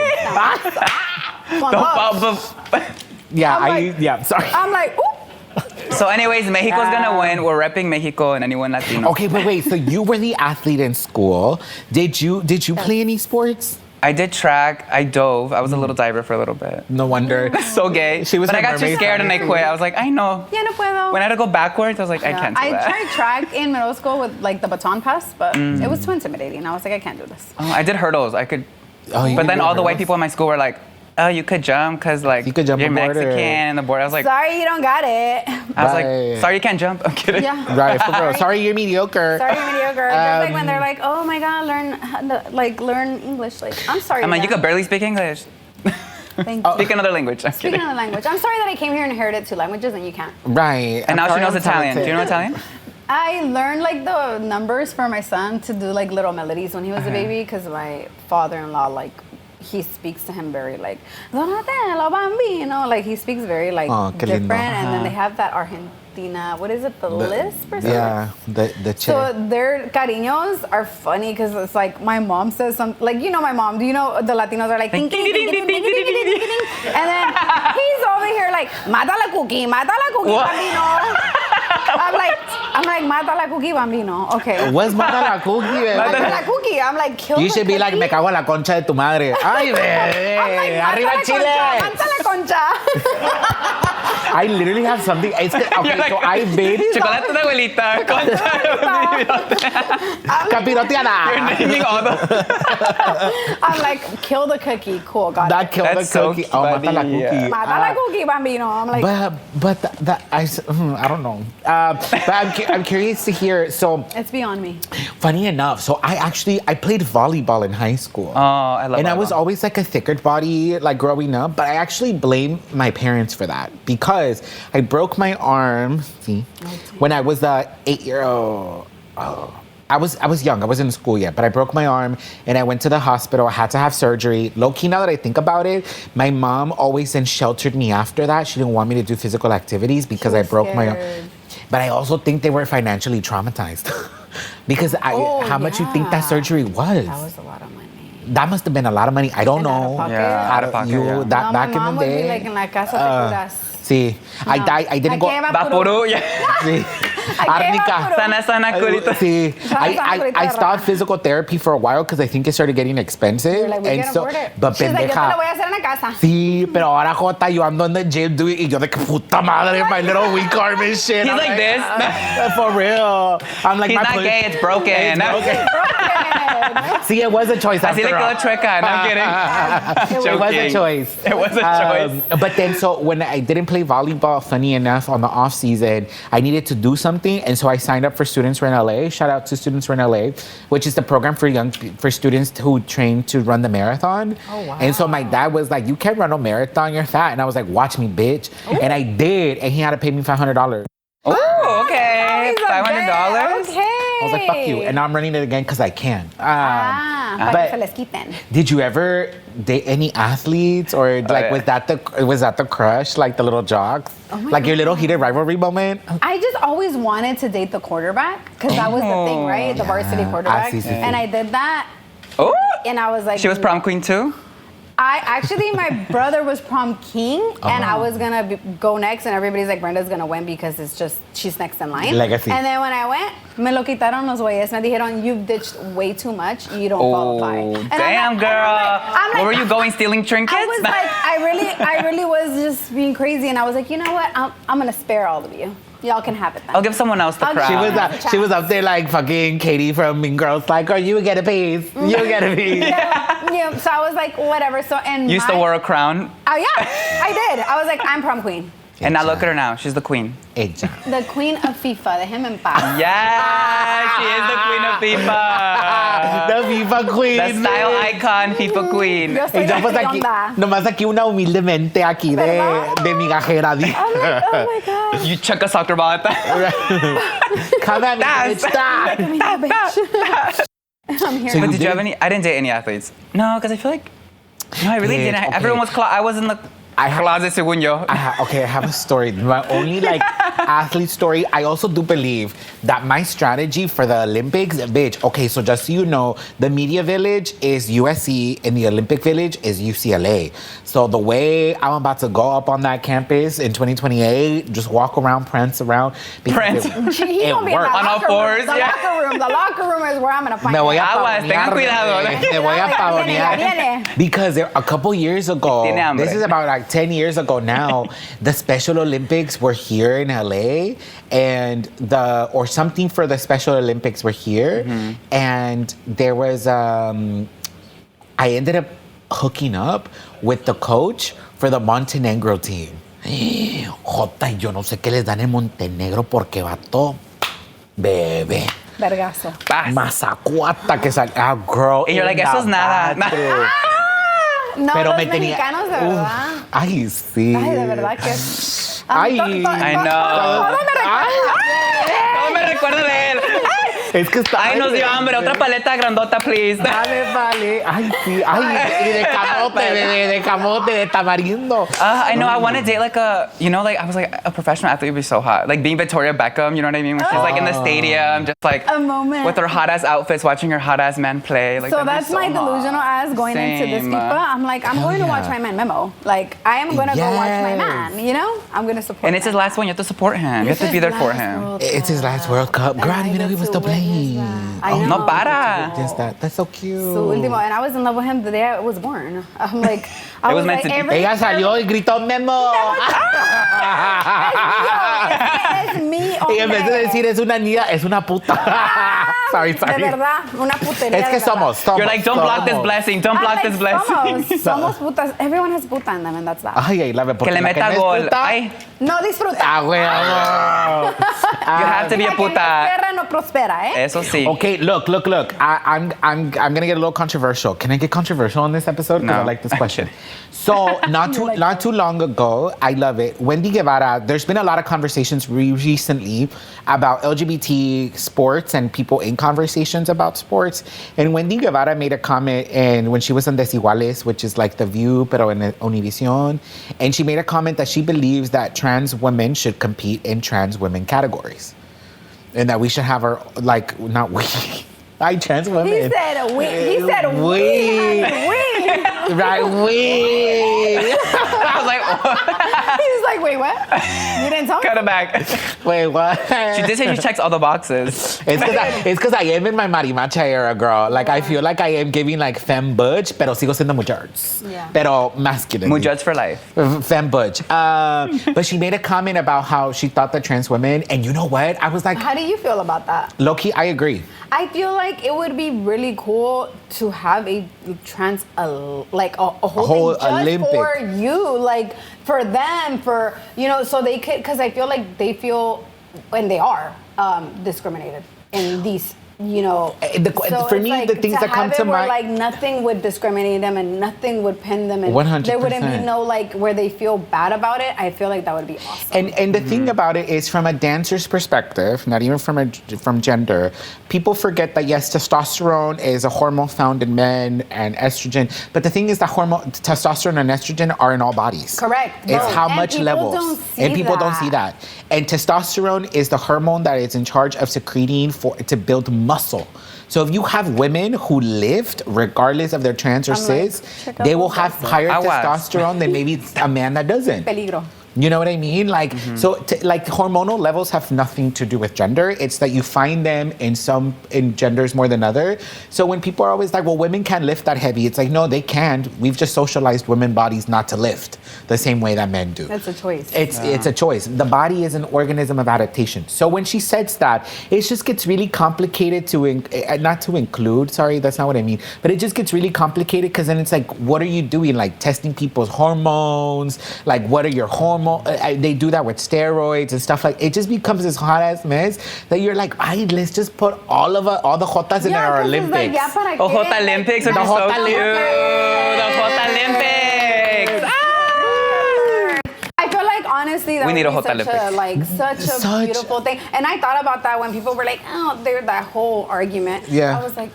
Yeah, I'm like- sorry. I'm like, ooh. So, anyways, Mexico's gonna win. We're repping Mexico and anyone Latino. Okay, but wait. So you were the athlete in school. Did you play any sports? I did track. I dove. I was a little diver for a little bit. No wonder. So gay. She was but a I got too mermaid. scared and I quit. I was like, I know. Ya no puedo. When I had to go backwards, I was like, I can't do I that. tried track in middle school with like the baton pass, but it was too intimidating. I was like, I can't do this. Oh, I did hurdles. I could. Oh, you But could then do all the white hurdles? people in my school were like, oh, you could jump because like You could jump you're a border. Mexican and the border. I was like, Sorry, you don't got it. I was Right. like, sorry, you can't jump. I'm kidding. Yeah. Right, for real. Sorry, you're mediocre. Sorry, you're mediocre. Just like when they're like, oh my God, learn English. Like, I'm sorry. I'm like, you Dan. could barely speak English. Thank you. Speak another language. I'm Speaking kidding. of the language, I'm sorry that I came here and inherited 2 languages and you can't. Right. And now she sorry, knows I'm Italian. Do talented. you know Italian? I learned like the numbers for my son to do like little melodies when he was a baby because my father-in-law like he speaks to him very like Donatello Bambino, like he speaks very like Oh, qué lindo. different, and then they have that Argentina, what is it, the lisp or something? Yeah, the chick. So their cariños are funny because it's like my mom says something, like, you know my mom, do you know the Latinos are like, ting, ting, ting, ting, ting, ting, ting, ting, ting, ting, and then he's over here like, mata la cookie, What? bambino. I'm like, mata la cookie, bambino. Okay. What's mata la cookie, Mata bebé? la cookie. I'm like, kill You the should be like, cookie. me cago en la concha de tu madre. Ay, I'm like, bebé. mata Arriba la Chile. concha, mata la concha. I literally have something. It's, okay, You're like, so I've been Chocolate de abuelita. capiroteada. You're naming all the. I'm like, kill the cookie. Cool, got That it. killed the That's so cookie. Oh, mata la funny, cookie. yeah. Mata la cookie, bambino. I'm like, I don't know. But I'm curious to hear. So it's beyond me. funny enough, so I played volleyball in high school. Oh, I love And I was volleyball. always like a thicker body, like growing up. But I actually blame my parents for that because I broke my arm. See, when I was 8-year-old. Oh. I was young. I wasn't in school yet, but I broke my arm and I went to the hospital. I had to have surgery. Low key, now that I think about it, my mom always then sheltered me after that. She didn't want me to do physical activities because I was broke my arm. scared. But I also think they were financially traumatized because how much you think that yeah. surgery was? That was a lot of money. That must have been a lot of money. I don't And out of know. pocket. Yeah, out of pocket, yeah. That No, back my in mom the would day. be like in la casa de curas. See, I No. died. I didn't go. Aquí va Vapuru, yeah. Sí. Aquí va Árnica. puro. Sana culito. See, I Sana stopped physical therapy for a while because I think it started getting expensive. You're like, we can't afford it. But She's like, yo te lo pendeja. voy a hacer en la casa. Sí, pero ahora Jota, yo ando in the gym doing, y yo de que puta madre, my little weak arm and shit. He's I'm like this. For real. I'm like, He's my not pussy- gay, it's broken. It's broken. Broken. See, it was a choice Así after le all. quedó chueca. No, I'm kidding. It was a Joking. choice. It was a choice. But then, so when I didn't play volleyball, funny enough, on the off season, I needed to do something, and so I signed up for Students Run LA. Shout out to Students Run LA, which is the program for students who train to run the marathon. Oh, wow. And so my dad was like, "You can't run a marathon, you're fat." And I was like, "Watch me, bitch." And I did, and he had to pay me $500. Oh, okay. He's a $500. bitch. Okay. I was like, "Fuck you," and now I'm running it again because I can. Para but- que se les quiten. Did you ever date any athletes, or like yeah. was that the crush, like the little jocks, Oh my like your God. little heated rivalry moment? I just always wanted to date the quarterback because that was the thing, right? The varsity quarterback. sí, sí. And I did that, Oh, and I was like, she was prom queen too? my brother was prom king, and Uh-huh. I was gonna go next, and everybody's like, Brenda's gonna win because she's next in line. Legacy. And then when I went, me lo quitaron los güeyes. Me dijeron, you've ditched way too much. You don't qualify. Oh, And damn, I'm girl. like, Where were you going, stealing trinkets? I was like, I really was just being crazy, and I was like, you know what? I'm gonna spare all of you. Y'all can have it then. I'll give someone else the I'll crown. She was up there like fucking Katie from Mean Girls, like, oh, you get a piece. You get a piece. Yeah, so I was like, whatever. So and You still wore a crown? Oh yeah, I did. I was like, I'm prom queen. And now look at her now. She's the queen. Ella. The queen of FIFA, de him en paz. Yes, she is the queen of FIFA. The FIFA queen. The style icon, FIFA queen. Yo soy Ella la pues aquí, onda. nomás aquí una humildemente aquí de migajera. I'm like, oh my god. You chuck a soccer ball at that. Come at me, bitch. Stop. Give me that bitch. I'm here. So But you did you have any? I didn't date any athletes. No, because I feel like, no, I really Bitch, didn't. okay. Everyone was, I was in the closet, según yo. I have a story. My only like athlete story. I also do believe that my strategy for the Olympics, bitch. Okay, so just so you know, the media village is USC and the Olympic village is UCLA. So the way I'm about to go up on that campus in 2028, just walk around, prance around. Prance. He gonna be in the worked. On all locker fours, room. The yeah. locker room. The locker room is where I'm gonna find Me voy a it. Aguas, tengan pavonear, cuidado. Me voy a Ya pavonear. viene. Because a couple years ago, Tiene hambre. this is about like 10 years ago now, the Special Olympics were here in LA and or something for the Special Olympics were here. And there was, I ended up hooking up with the coach for the Montenegro team. Jota, yo no sé qué les dan en Montenegro porque vato, bebé. Vergazo. Paz. Mazacuata que sale. Ah, girl. And you're like, in eso es the nada. bathroom. No, Pero los me tenía. mexicanos, de Uf, verdad. ay, sí. Ay, de verdad que. Ay. I know. No me recuerdo de él. Es que está. Ay, nos dio hambre. Otra paleta grandota, please. Vale, vale. Ay, sí. Ay, y de camote, de camote, de tamarindo. I know. I want to date like a, like I was like a professional athlete would be so hot. Like being Victoria Beckham, you know what I mean? When she's like in the stadium, just like A moment. with her hot ass outfits, watching her hot ass man play. Like, So that'd be that's my hot. delusional ass going into this Same. FIFA. I'm like, I'm Hell going to watch yeah. my man Memo. Like, I am going to go watch my Yes. man, you know? I'm going to support And it's his my last one. You have to support him. You have to be there for him. It's his last World Cup. Girl, I didn't even know he was still playing. I Oh, know. No para. Just that. That's so cute. Su último, and I was in love with him the day I was born. I'm like, I It was was meant like, to be. every Ella salió y gritó Memo. es mi Y en vez de hombre. decir es una niña, es una puta. Sorry. De verdad, una putería. Es que de verdad. somos. You're like, don't block this blessing. Don't I'm block like, this blessing. Somos putas. Everyone has puta in them, and that's that. Ay, I love it. Que Porque le la meta no es gol. puta, Ay, No disfruta. ah, huevo. you have to be a La que no puta. perra no prospera, ¿eh? Eso sí. Okay, look. I'm gonna get a little controversial. Can I get controversial on this episode? Because No. I like this question. So not too long ago, I love it. Wendy Guevara. There's been a lot of conversations recently about LGBT sports and people in conversations about sports. And Wendy Guevara made a comment, and when she was on Desiguales, which is like The View, pero en Univision, and she made a comment that she believes that trans women should compete in trans women categories. And that we should have our, like, not we, I trans women. He said we. He said we. We. We. Right, we. I was like, He's like, wait, what? You didn't tell me. cut it back. Wait, what? She did say she checks all the boxes. It's because I am in my marimacha era, girl. Like, I feel like I am giving, like, femme butch, pero sigo siendo mujeres. Yeah. Pero masculine. Mujeres for life. Femme butch. But she made a comment about how she thought that trans women, and you know what? I was like, How do you feel about that? low-key, I agree. I feel like it would be really cool to have a trans, like a whole thing just Olympic. for you, like for them, for so they could, because I feel like they feel, and they are discriminated in these. For So me, it's like the things that come have to it where, mind. like nothing would discriminate them and nothing would pin them, and 100%. there wouldn't be no like where they feel bad about it. I feel like that would be awesome. And the thing about it is, from a dancer's perspective, not even from gender, people forget that yes, testosterone is a hormone found in men and estrogen. But the thing is that testosterone and estrogen are in all bodies. Correct. It's No. how And much people levels. don't see And people don't that. see that. And testosterone is the hormone that is in charge of secreting to build muscle. So if you have women who lift, regardless of their trans or I'm like, cis, check out they will those have muscles. higher Aguas. testosterone than maybe a man that doesn't. Peligro. You know what I mean? Like, so like hormonal levels have nothing to do with gender. It's that you find them in genders more than other. So when people are always like, well, women can't lift that heavy, it's like, no, they can't. We've just socialized women bodies not to lift. the same way that men do. That's a choice. It's a choice. The body is an organism of adaptation. So when she says that, it just gets really complicated not to include, sorry, that's not what I mean, but it just gets really complicated because then it's like, what are you doing? Like testing people's hormones, like what are your hormones? They do that with steroids and stuff like, it just becomes this hot ass mess that you're like, ay, let's just put all the Jotas in our Olympics. Oh, Jota Olympics would be so cute. The Jota Olympics. I feel like honestly that We need a would be Jota Olympics. such a beautiful thing. And I thought about that when people were like, oh, there's that whole argument. Yeah. I was like,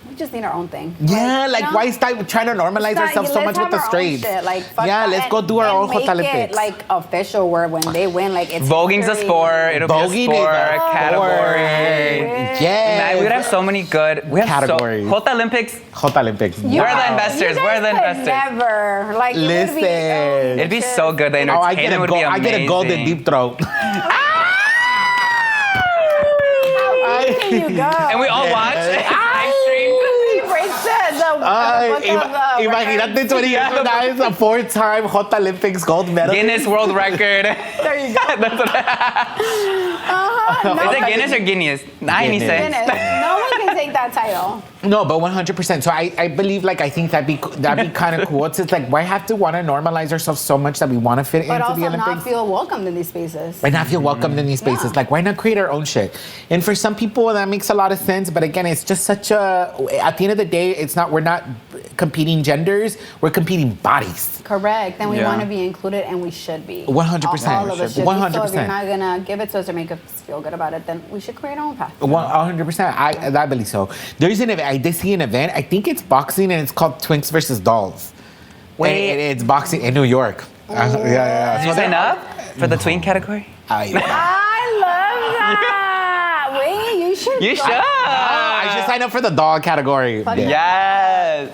we just need our own thing. Yeah, you know? why start trying to normalize ourselves so much with the straights? Like, Let's go do our own Jota Olympics. Make it like official where when they win, like it's Voguing's a sport. It'll be a sport category. Yeah. Man, we would have so many good categories. Jota Olympics. Jota Olympics. We're the investors. We're the investors. Never. Like, Listen. It'd be so good. The entertainment would be amazing. I get a golden deep throat. How can you go? And we all watch. Live stream. He breaks the Imagínate 20 years from now, it's a 4-time Jota Olympics gold medal. Guinness World Record. There you go. Is it Guinness or Guinness? I need Guinness. No one can take that title. No, but 100%. So I believe, like, I think that'd be kind of cool. It's just like, why have to want to normalize ourselves so much that we want to fit into the Olympics? But also not feel welcomed in these spaces. And not feel welcomed in these spaces. Like, why not create our own shit? And for some people, that makes a lot of sense. But again, it's just such a, at the end of the day, we're not competing genders, we're competing bodies. Correct. And we want to be included, and we should be. 100%. All of us should 100%. be. So if you're not going to give it to us or make us feel good about it, then we should create our own path. 100%. I believe so. There's an event, I did see an event, I think it's boxing, and it's called Twinks versus Dolls. Wait. It's boxing in New York. Did you sign up for the tween category? I love that. Wait, you should. You should. I should sign up for the doll category. Yes.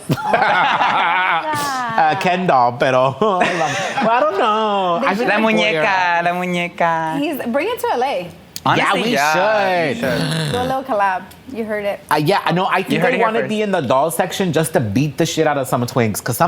Ken doll, pero well, I don't know. La muñeca. Bring it to LA. Honestly, we should. Do a little collab. You heard it. I think I want to be in the doll section just to beat the shit out of some twinks. Because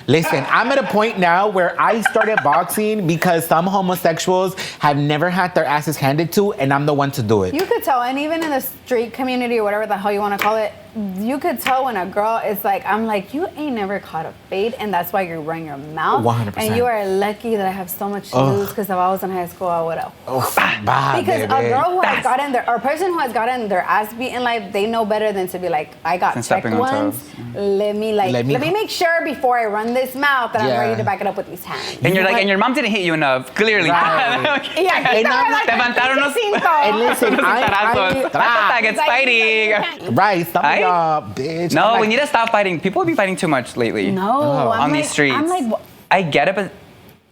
listen, I'm at a point now where I started boxing because some homosexuals have never had their asses handed to, and I'm the one to do it. You could tell, and even in the street community or whatever the hell you want to call it, you could tell when a girl is like, I'm like, you ain't never caught a fade, and that's why you're running your mouth. 100%. And you are lucky that I have so much to lose, because if I was in high school, I would have. Because baby. a girl who has gotten their, or a person who has gotten their ass beat in life, they know better than to be like, I got checked once. Let me make sure before I run this mouth that I'm ready to back it up with these hands. And you're like, and your mom didn't hit you enough, clearly. Yeah, And I'm like, and listen, I get fighting. Right, stop it up, bitch. No, we need to stop fighting. People have been fighting too much lately. No, on these streets. I'm like, I get it, but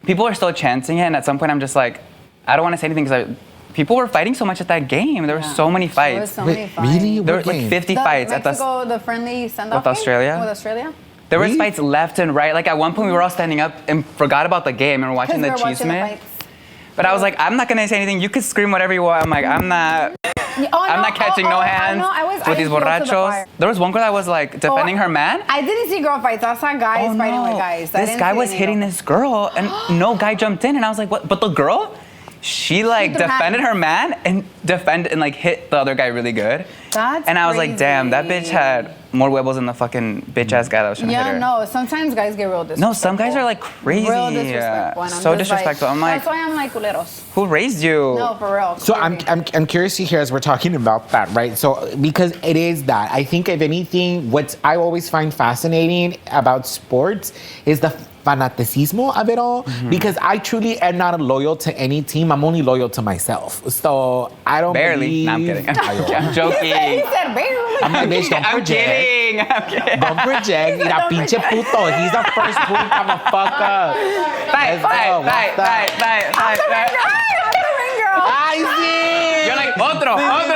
people are still chancing it, and at some point I'm just like, I don't want to say anything because people were fighting so much at that game. There were so many fights. There were so many fights. Really? There were like 50 fights at the friendly send-off with Australia. With Australia. There was fights left and right. Like at one point we were all standing up and forgot about the game and we're watching the chisme. But I was like, I'm not gonna say anything. You can scream whatever you want. I'm like, I'm not catching no hands with these borrachos. There was one girl that was like defending her man. I didn't see girl fights. I saw guys fighting with guys. This guy was hitting this girl and no guy jumped in and I was like, what? But the girl, she like defended her man and like hit the other guy really good. And I was like, damn, that bitch had more huevos than the fucking bitch ass guy that was trying to hit her. Yeah, no, sometimes guys get real disrespectful. No, some guys are like crazy. Real disrespectful. So disrespectful. I'm like, that's why I'm like, culeros. Who raised you? No, for real. So I'm curious to hear as we're talking about that, right? So because it is that, I think if anything, what I always find fascinating about sports is the fanaticismo of it all, because I truly am not loyal to any team. I'm only loyal to myself. So I don't barely. No, I'm kidding. I'm joking. He said barely. I'm like, bitch, don't project. I'm kidding. Don't project. Mira, pinche puto. He's the first puta, motherfucker. Fight. I'm the ring girl. I see. You're like, otro. Round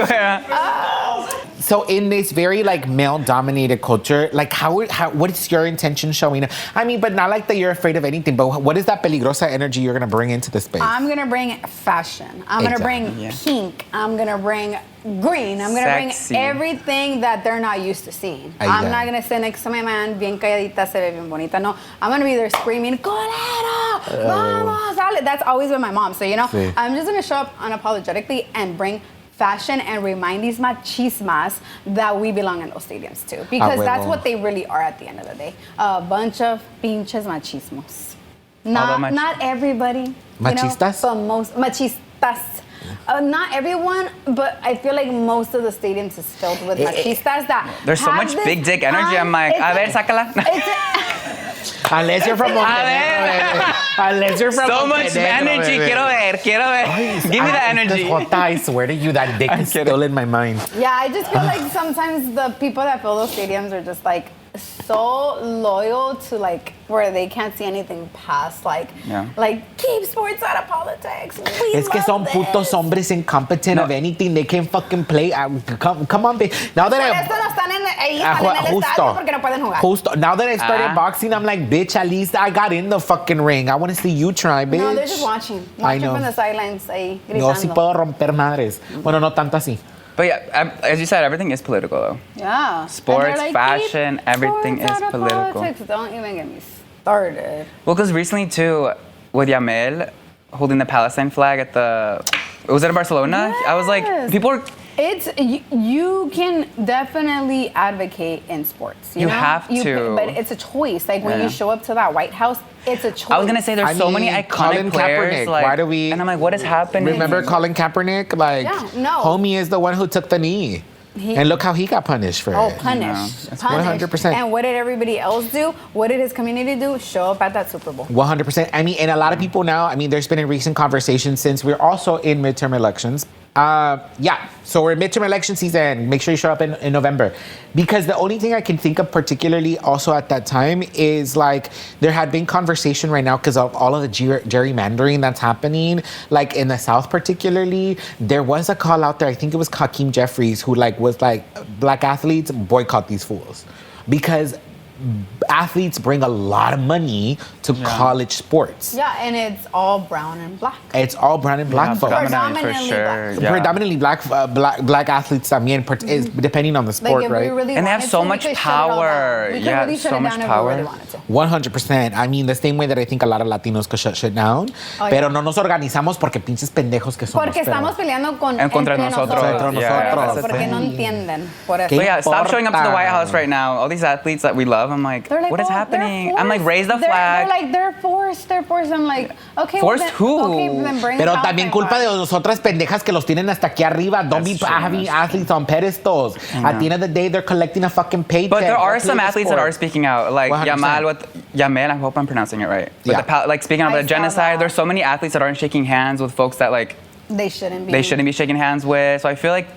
5. So in this very like male-dominated culture, like what is your intention showing up? I mean, but not like that you're afraid of anything, but what is that peligrosa energy you're gonna bring into the space? I'm gonna bring fashion. I'm gonna bring pink. I'm gonna bring green. I'm gonna Sexy. bring everything that they're not used to seeing. I'm not gonna sit next to my man, bien calladita, se ve bien bonita. No, I'm gonna be there screaming, "Colero, vamos, dale." That's always been my mom. So Sí. I'm just gonna show up unapologetically and bring fashion and remind these machismas that we belong in those stadiums too, because that's what they really are at the end of the day. A bunch of pinches machismos. Not everybody. Machistas? But most machistas. Not everyone, but I feel like most of the stadiums is filled with machistas that there's so much big dick energy. I'm like, a ver, sácala. Unless you're from Montenegro. Unless you're from So much energy. Quiero ver. Give me the energy. Jota, I swear to you, that dick is still in my mind. Yeah, I just feel like sometimes the people that fill those stadiums are just like so loyal to like where they can't see anything past like keep sports out of politics. Es que son putos hombres incompetent of anything. They can't fucking play. Come on, babe. Now that now that I started boxing, I'm like, bitch, at least I got in the fucking ring. I want to see you try, bitch. No, they're just watching from the sidelines ahí gritando. No, sí puedo romper madres. Bueno, no tanto así. But yeah, as you said, everything is political though. Yeah. Sports, fashion, everything is political. Politics. Don't even get me started. Well, because recently too, with Yamel holding the Palestine flag at was it in Barcelona? Yes. I was like, people are... You can definitely advocate in sports. You have to. But it's a choice. Like when you show up to that White House, it's a choice. I was gonna say there's so many iconic Colin players. Kaepernick, Like, why do we? And I'm like, what is happening? Remember Colin Kaepernick? Like, homie is the one who took the knee. And look how he got punished for it. Oh, punished. 100%. And what did everybody else do? What did his community do? Show up at that Super Bowl. 100%. I mean, and a lot of people now, I mean, there's been a recent conversation since we're also in midterm elections. So we're in midterm election season. Make sure you show up in November. Because the only thing I can think of particularly also at that time is like there had been conversation right now because of all of the gerrymandering that's happening, like in the South particularly. There was a call out there, I think it was Hakeem Jeffries, who like was like, black athletes, boycott these fools. Because athletes bring a lot of money to college sports. Yeah, and it's all brown and black. It's all brown and black folks. Predominantly black. Yeah. Predominantly black athletes también, is depending on the sport, like right? Really and they have so much power. We could really shut it down if we really wanted to. 100%. I mean, the same way that I think a lot of Latinos could shut shit down. Pero no nos organizamos porque pinches pendejos que somos. Porque estamos peleando contra nosotros. Porque no entienden. Por eso. But yeah, stop showing up to the White House right now. All these athletes that we love, I'm like, what is happening? I'm like, raise the flag. They're like, they're forced. I'm like, okay. Forced who? Okay, then bring Pero the también culpa de nosotras pendejas que los tienen hasta aquí arriba. Don't be having athletes on pedestals. At the end of the day, they're collecting a fucking paycheck. But there are some athletes that are speaking out. Like 100%. Yamel, I hope I'm pronouncing it right. Like speaking out about the genocide, there's so many athletes that aren't shaking hands with folks that like they shouldn't be shaking hands with. So I feel like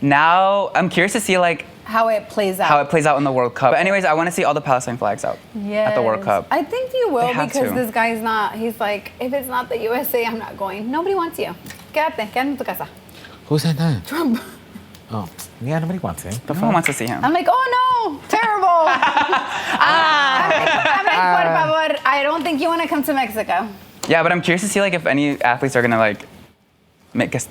now I'm curious to see like how it plays out in the World Cup. But anyways, I want to see all the Palestine flags out at the World Cup. I think you will because this guy's he's like, if it's not the USA, I'm not going. Nobody wants you. Quédate en tu casa. Who said that? Trump. Oh, yeah, nobody wants him. No one wants to see him. I'm like, oh no, terrible. I'm like, por favor, I don't think you want to come to Mexico. Yeah, but I'm curious to see like if any athletes are gonna like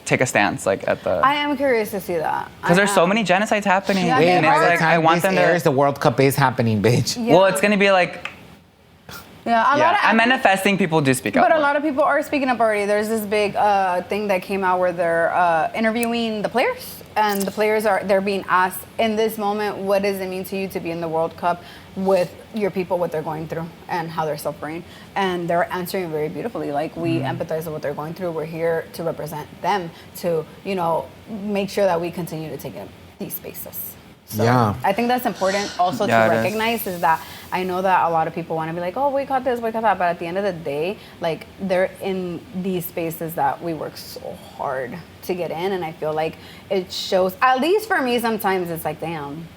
take a stance like at the. I am curious to see that because there's so many genocides happening. Yeah, and it's like I want them to. The World Cup is happening, bitch. Yeah. Well, it's gonna be like. Yeah, I'm manifesting people do speak up. But a lot of people are speaking up already. There's this big thing that came out where they're interviewing the players, and the players they're being asked in this moment, what does it mean to you to be in the World Cup with your people, what they're going through, and how they're suffering, and they're answering very beautifully. Like we empathize with what they're going through. We're here to represent them, to make sure that we continue to take up these spaces. So I think that's important also to recognize is that I know that a lot of people want to be like, oh, boycott this, boycott that. But at the end of the day, like they're in these spaces that we work so hard to get in. And I feel like it shows, at least for me, sometimes it's like, damn.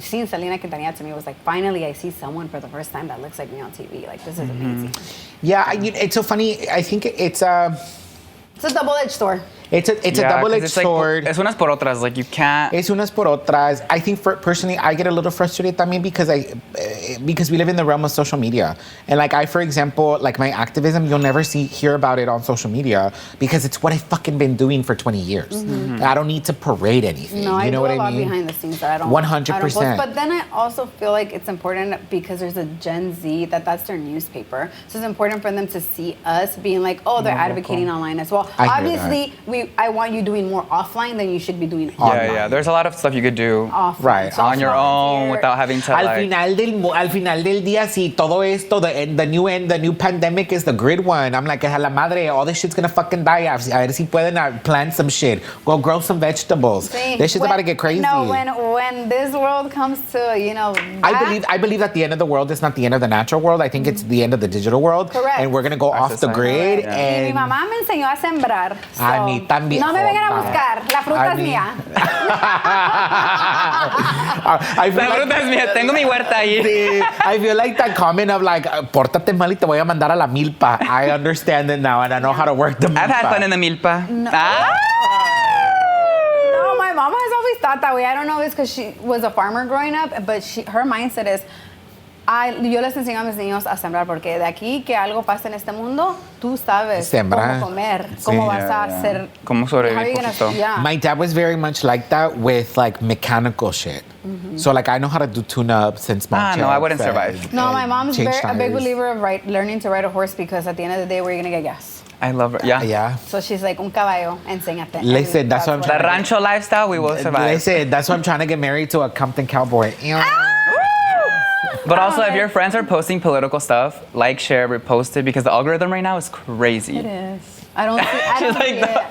Seeing Selena Quintanilla to me was like, finally I see someone for the first time that looks like me on TV. Like, this is amazing. Yeah, it's so funny. I think it's a double-edged sword. It's a 'cause double-edged it's like, sword. es unas por otras. Like, you can't. Es unas por otras. I think personally, I get a little frustrated también because we live in the realm of social media. And like for example, like my activism, you'll never hear about it on social media because it's what I've fucking been doing for 20 years. I don't need to parade anything. No, you know what I do a I lot mean? behind the scenes that I don't. 100%. But then I also feel like it's important because there's a Gen Z that's their newspaper. So it's important for them to see us being like, oh, they're advocating online as well. I hear Obviously, I want you doing more offline than you should be doing online. Yeah. There's a lot of stuff you could do Offline. Right. So on your own volunteer. without having to Al like. final del día, si todo esto, the new pandemic is the grid one. I'm like, a la madre, all this shit's gonna fucking die. A ver si pueden plant some shit. Go grow some vegetables. See, This shit's about to get crazy. No, when this world comes to, I believe that the end of the world is not the end of the natural world. I think it's the end of the digital world. Correct. And we're gonna go off the grid. Yeah. Y mi And mamá me enseñó a sembrar. A mí también. No me vengan a buscar. La fruta A es mí. mía. I feel La like, fruta es mía. Tengo mi huerta ahí. sí, I feel like that comment of like, pórtate mal y te voy a mandar a la milpa. I understand it now and I know how to work the milpa. I've had fun in the milpa. No. Ah! No, my mama has always thought that way. I don't know if it's because she was a farmer growing up, but her mindset is, yo les enseño a mis niños a sembrar porque de aquí que algo pasa en este mundo, tú sabes Sembrar. cómo comer, cómo vas a hacer. Cómo how sobrevivir you gonna- poquito. yeah. My dad was very much like that with like mechanical shit. So like I know how to do tune-ups and small Ah, no, I wouldn't checks survive. No, and my mom's change a big tires. believer of learning to ride a horse because at the end of the day, where are you gonna get gas? I love her. Yeah. Yeah. So she's like, un caballo, enséñate. Listen, And that's what I'm what- The rancho lifestyle, we will survive. Listen, that's why I'm trying to get married to a Compton cowboy. But also, if your friends are posting political stuff, like, share, repost it because the algorithm right now is crazy. It is. I don't see, I She's don't like, see the- it.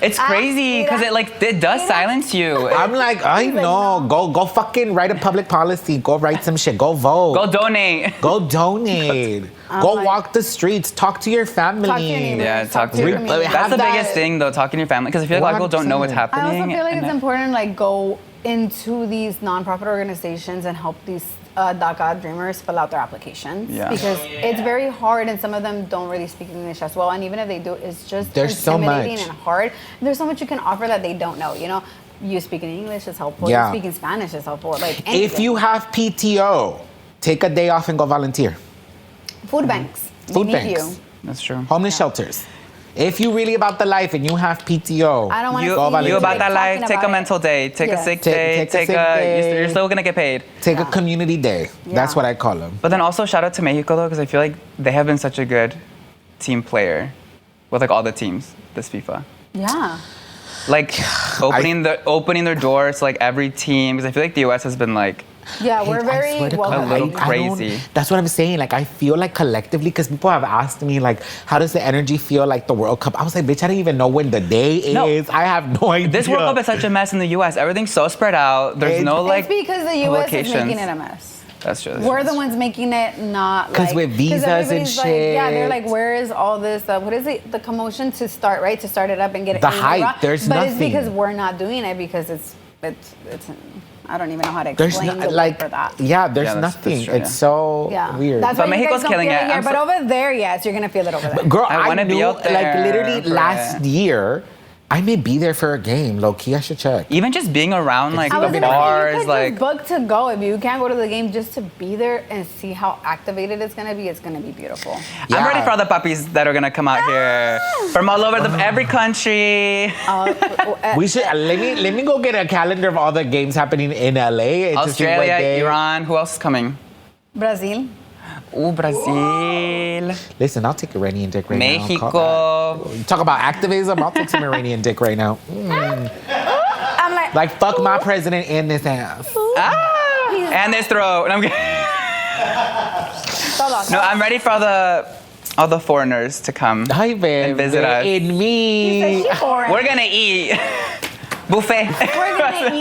it's crazy because it does silence you. I'm like, I know. Go fucking write a public policy. Go write some shit. Go vote. Go donate. Go donate. Go like- walk the streets. Talk to your family. Talk to your neighbors. Yeah, talk to your your. community. That's the Have biggest that- thing, though, talking to your family. Because I feel like a lot of people don't know what's 100%. I happening. also feel like and it's important, like, go into these nonprofit organizations and help these DACA dreamers fill out their applications. Yeah. Because it's very hard, and some of them don't really speak English as well. And even if they do, it's just There's so intimidating much. and hard. There's so much you can offer that they don't know. You know, you speaking English is helpful. Yeah. You speaking Spanish is helpful. Like If anything. you have PTO, take a day off and go volunteer. food banks, Food they need banks. you. That's true. Homeless shelters. If you really about the life and you have PTO, I don't want to You, see volunteer. you about that talking life, take a about it. mental day, take a Yes. sick Take- day, take a sick day. You're still gonna get paid. take a Yeah. community day. That's Yeah. what I call them. But then also shout out to Mexico though, because I feel like they have been such a good team player with like all the teams this FIFA. Yeah. Like opening their doors to like every team, because I feel like the US has been like Yeah, we're I very swear to well God, A little connected. crazy. That's what I'm saying. Like, I feel like collectively, because people have asked me, like, how does the energy feel like the World Cup? I was like, bitch, I don't even know when the day is. No. I have no idea. this World Cup is such a mess in the US. Everything's so spread out. There's no like It's because the U.S. is locations. making it a mess. That's true. We're the ones making it not 'Cause like with visas and everybody's like, yeah, they're shit. like, where is all this? What is it? The commotion to start, right? To start it up and get it. The in the hype, raw. there's but nothing. it's because we're not doing it because it's. I don't even know how to There's explain not, the like, word for that. yeah, there's Yeah, that's nothing. true, It's yeah. so Yeah, weird. That's But why you Mexico's guys don't killing feel it. here. I'm But so- over there, yes, you're gonna feel it over there. Girl, I I wanna be knew, out like, there literally for last it. year, I may be there for a game. Low key, I should check. Even just being around like I was the gonna say, you bars, could like just book to go. If you can't go to the game, just to be there and see how activated it's gonna be beautiful. I'm ready Yeah. for all the puppies that are gonna come out here from all over every country. We should let me go get a calendar of all the games happening in LA. And to see what Australia, day- Iran. Who else is coming? Brazil. Ooh, Brazil, Listen, I'll take Iranian dick right now. Mexico. Talk about activism. I'll take some Iranian dick right now. I'm like, Like, fuck my president in this ass. Ah, and this throat. And I'm no, I'm ready for all the foreigners to come. Hi, babe. And visit us. In me. We're gonna eat buffet.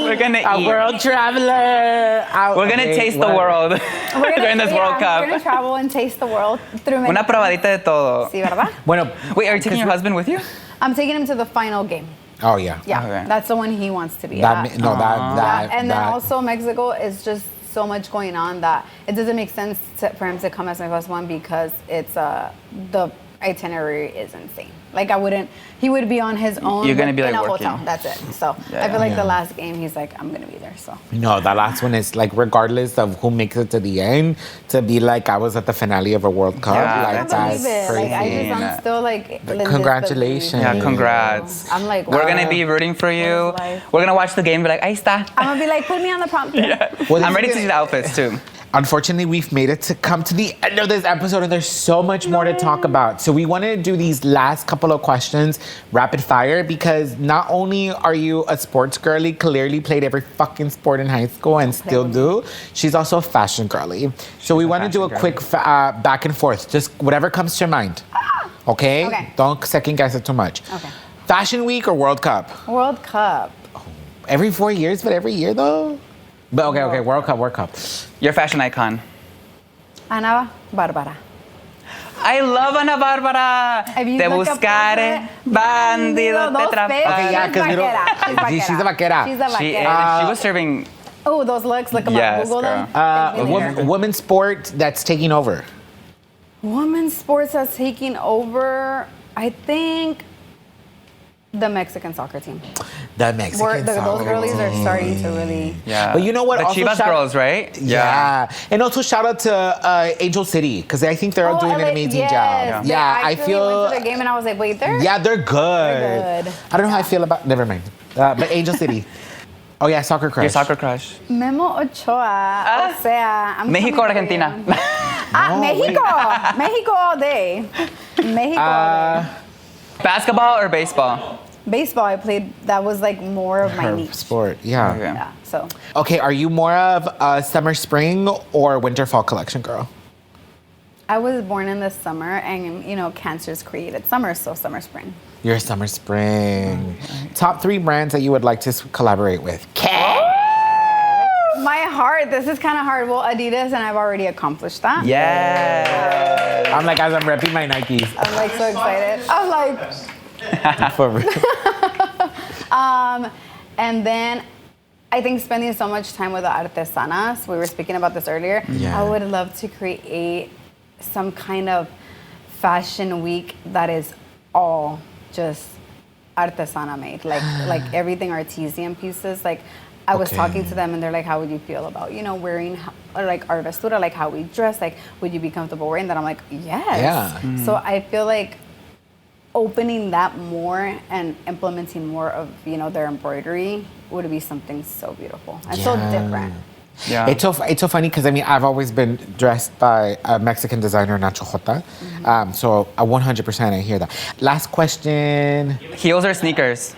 We're gonna A eat. world traveler. We're gonna taste the world during this World We're gonna Cup. travel and taste the world through Una probadita de todo. Sí, ¿verdad? Bueno, Wait, are you taking your husband with you? I'm taking him to the final game. oh, yeah. Yeah, Okay. that's the one he wants to be That, at. no, that, And then that. also Mexico is just so much going on that it doesn't make sense for him to come as my first one because it's itinerary is insane. Like he would be on his own. You're gonna be in like a working. hotel. That's it. So I feel like the last game, he's like, I'm gonna be there. So No, the last one is like, regardless of who makes it to the end, to be like, I was at the finale of a World Cup. Yeah, I like, can't believe that's it. crazy. I'm still like, in Congratulations. disbelief. Yeah, congrats. I'm like, We're wow. gonna be rooting for you. What is life? We're gonna watch the game. Be like, ahí está. I'm gonna be like, put me on the prompter. Well, I'm ready to see the outfits too. Unfortunately, we've made it to come to the end of this episode, and there's so much more to talk about. So we want to do these last couple of questions rapid fire, because not only are you a sports girly, clearly played every fucking sport in high school and still do, she's also a fashion girly. So we want to do a quick back and forth, just whatever comes to your mind. Okay? Okay. Don't second guess it too much. Okay. Fashion Week or World Cup? World Cup. Every 4 years, but every year though? But okay, World Cup. Your fashion icon. Ana Barbara. I love Ana Barbara. If you Te look up buscaré, bandido, te those fish. atraparé. Okay, yeah, 'cause we don't- She's a vaquera. She's a She, vaquera. she was serving. Oh, those looks. Look them Yes, up. Google girl. them. Women's sport that's taking over. Women's sports that's taking over. I think the Mexican soccer team. The Mexican Those soccer girlies are team. starting to really. Yeah. But you know what? The Also Chivas girls, right? Yeah. And also shout out to Angel City, because I think they're all doing an amazing job. Yes. Yeah, I I feel. went to their game and I was like, wait, they're. Yeah, they're good. They're good. I don't know how I feel about. Never mind. But Angel City. Oh yeah, soccer crush. Your soccer crush. Memo Ochoa. O sea, I'm Mexico, coming for Argentina. you. Mexico. Mexico all day. Mexico all day. Basketball or baseball? Baseball, I played. That was like more of my Her niche. sport. Yeah. Okay. Yeah. So Okay, are you more of a summer, spring, or winter, fall collection girl? I was born in the summer, and Cancer's created summer, so summer, spring. You're a summer, spring. Top 3 brands that you would like to collaborate with. My heart. This is kind of hard. Well, Adidas, and I've already accomplished that. Yeah. I'm like, as I'm repping my Nikes. I'm like so excited. I'm like. For real. And then I think spending so much time with the artesanas, we were speaking about this earlier. Yeah. I would love to create some kind of fashion week that is all just artesana made, like everything artisan pieces. Like I was talking to them and they're like, how would you feel about, wearing like our vestura, like how we dress, like would you be comfortable wearing that? I'm like, yes. Yeah. So I feel like opening that more and implementing more of their embroidery would be something so beautiful and so different. Yeah. It's so funny because I've always been dressed by a Mexican designer, Nacho Jota. So 100% I hear that. Last question. Heels or sneakers?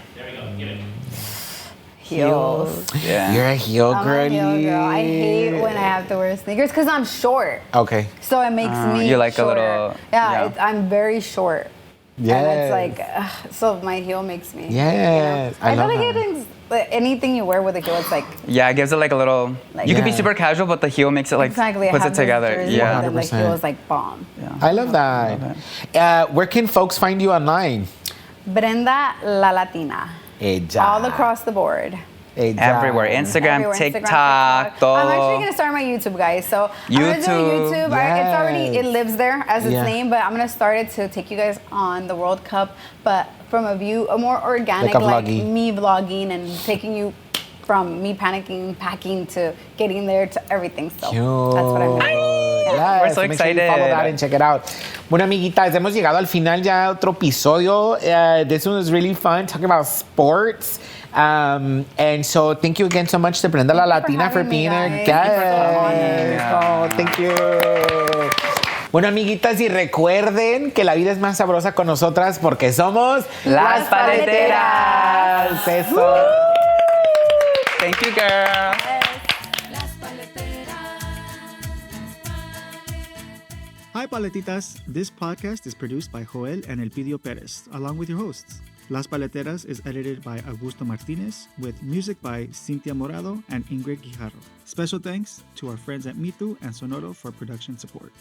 Heels. Yeah. You're a heel I'm girl. a heel girl. I hate when I have to wear sneakers because I'm short. Okay. So it makes me you like a shorter. little- Yeah, I'm very short. Yes. And it's like, so my heel makes me. Yes, I I feel love like anything you wear with a heel, it's like, Yeah, it gives it like a little. Like- You could be Yeah. super casual, but the heel makes it like exactly. I puts have it this together. jersey, Yeah. And then the 100%. heel is like bomb. I love that. Where can folks find you online? Brenda La Latina. Ella. All across the board. Ella. Everywhere. Instagram, Everywhere, TikTok, I'm todo. actually gonna start my YouTube, guys. So I'm gonna do YouTube. YouTube. It's already, it lives there as its Yeah. name, but I'm gonna start it to take you guys on the World Cup, but from a more organic, Like a like vloggy. me vlogging and taking you from me panicking, packing to getting there to everything. So that's what I'm doing. Yes, We're so make sure you excited. follow that and check it out. Bueno, amiguitas, hemos llegado al final ya de otro episodio. This one was really fun, talking about sports. And so thank you again so much to Brenda La Latina for having me, being our guys. guest. Oh, thank you. Bueno, amiguitas, y recuerden que la vida es más sabrosa con nosotras porque somos Las Paleteras. Eso. Thank you, girl. Hi, Paletitas. This podcast is produced by Joel and Elpidio Perez, along with your hosts. Las Paleteras is edited by Augusto Martinez, with music by Cintia Morado and Ingrid Guijarro. Special thanks to our friends at Mitu and Sonoro for production support.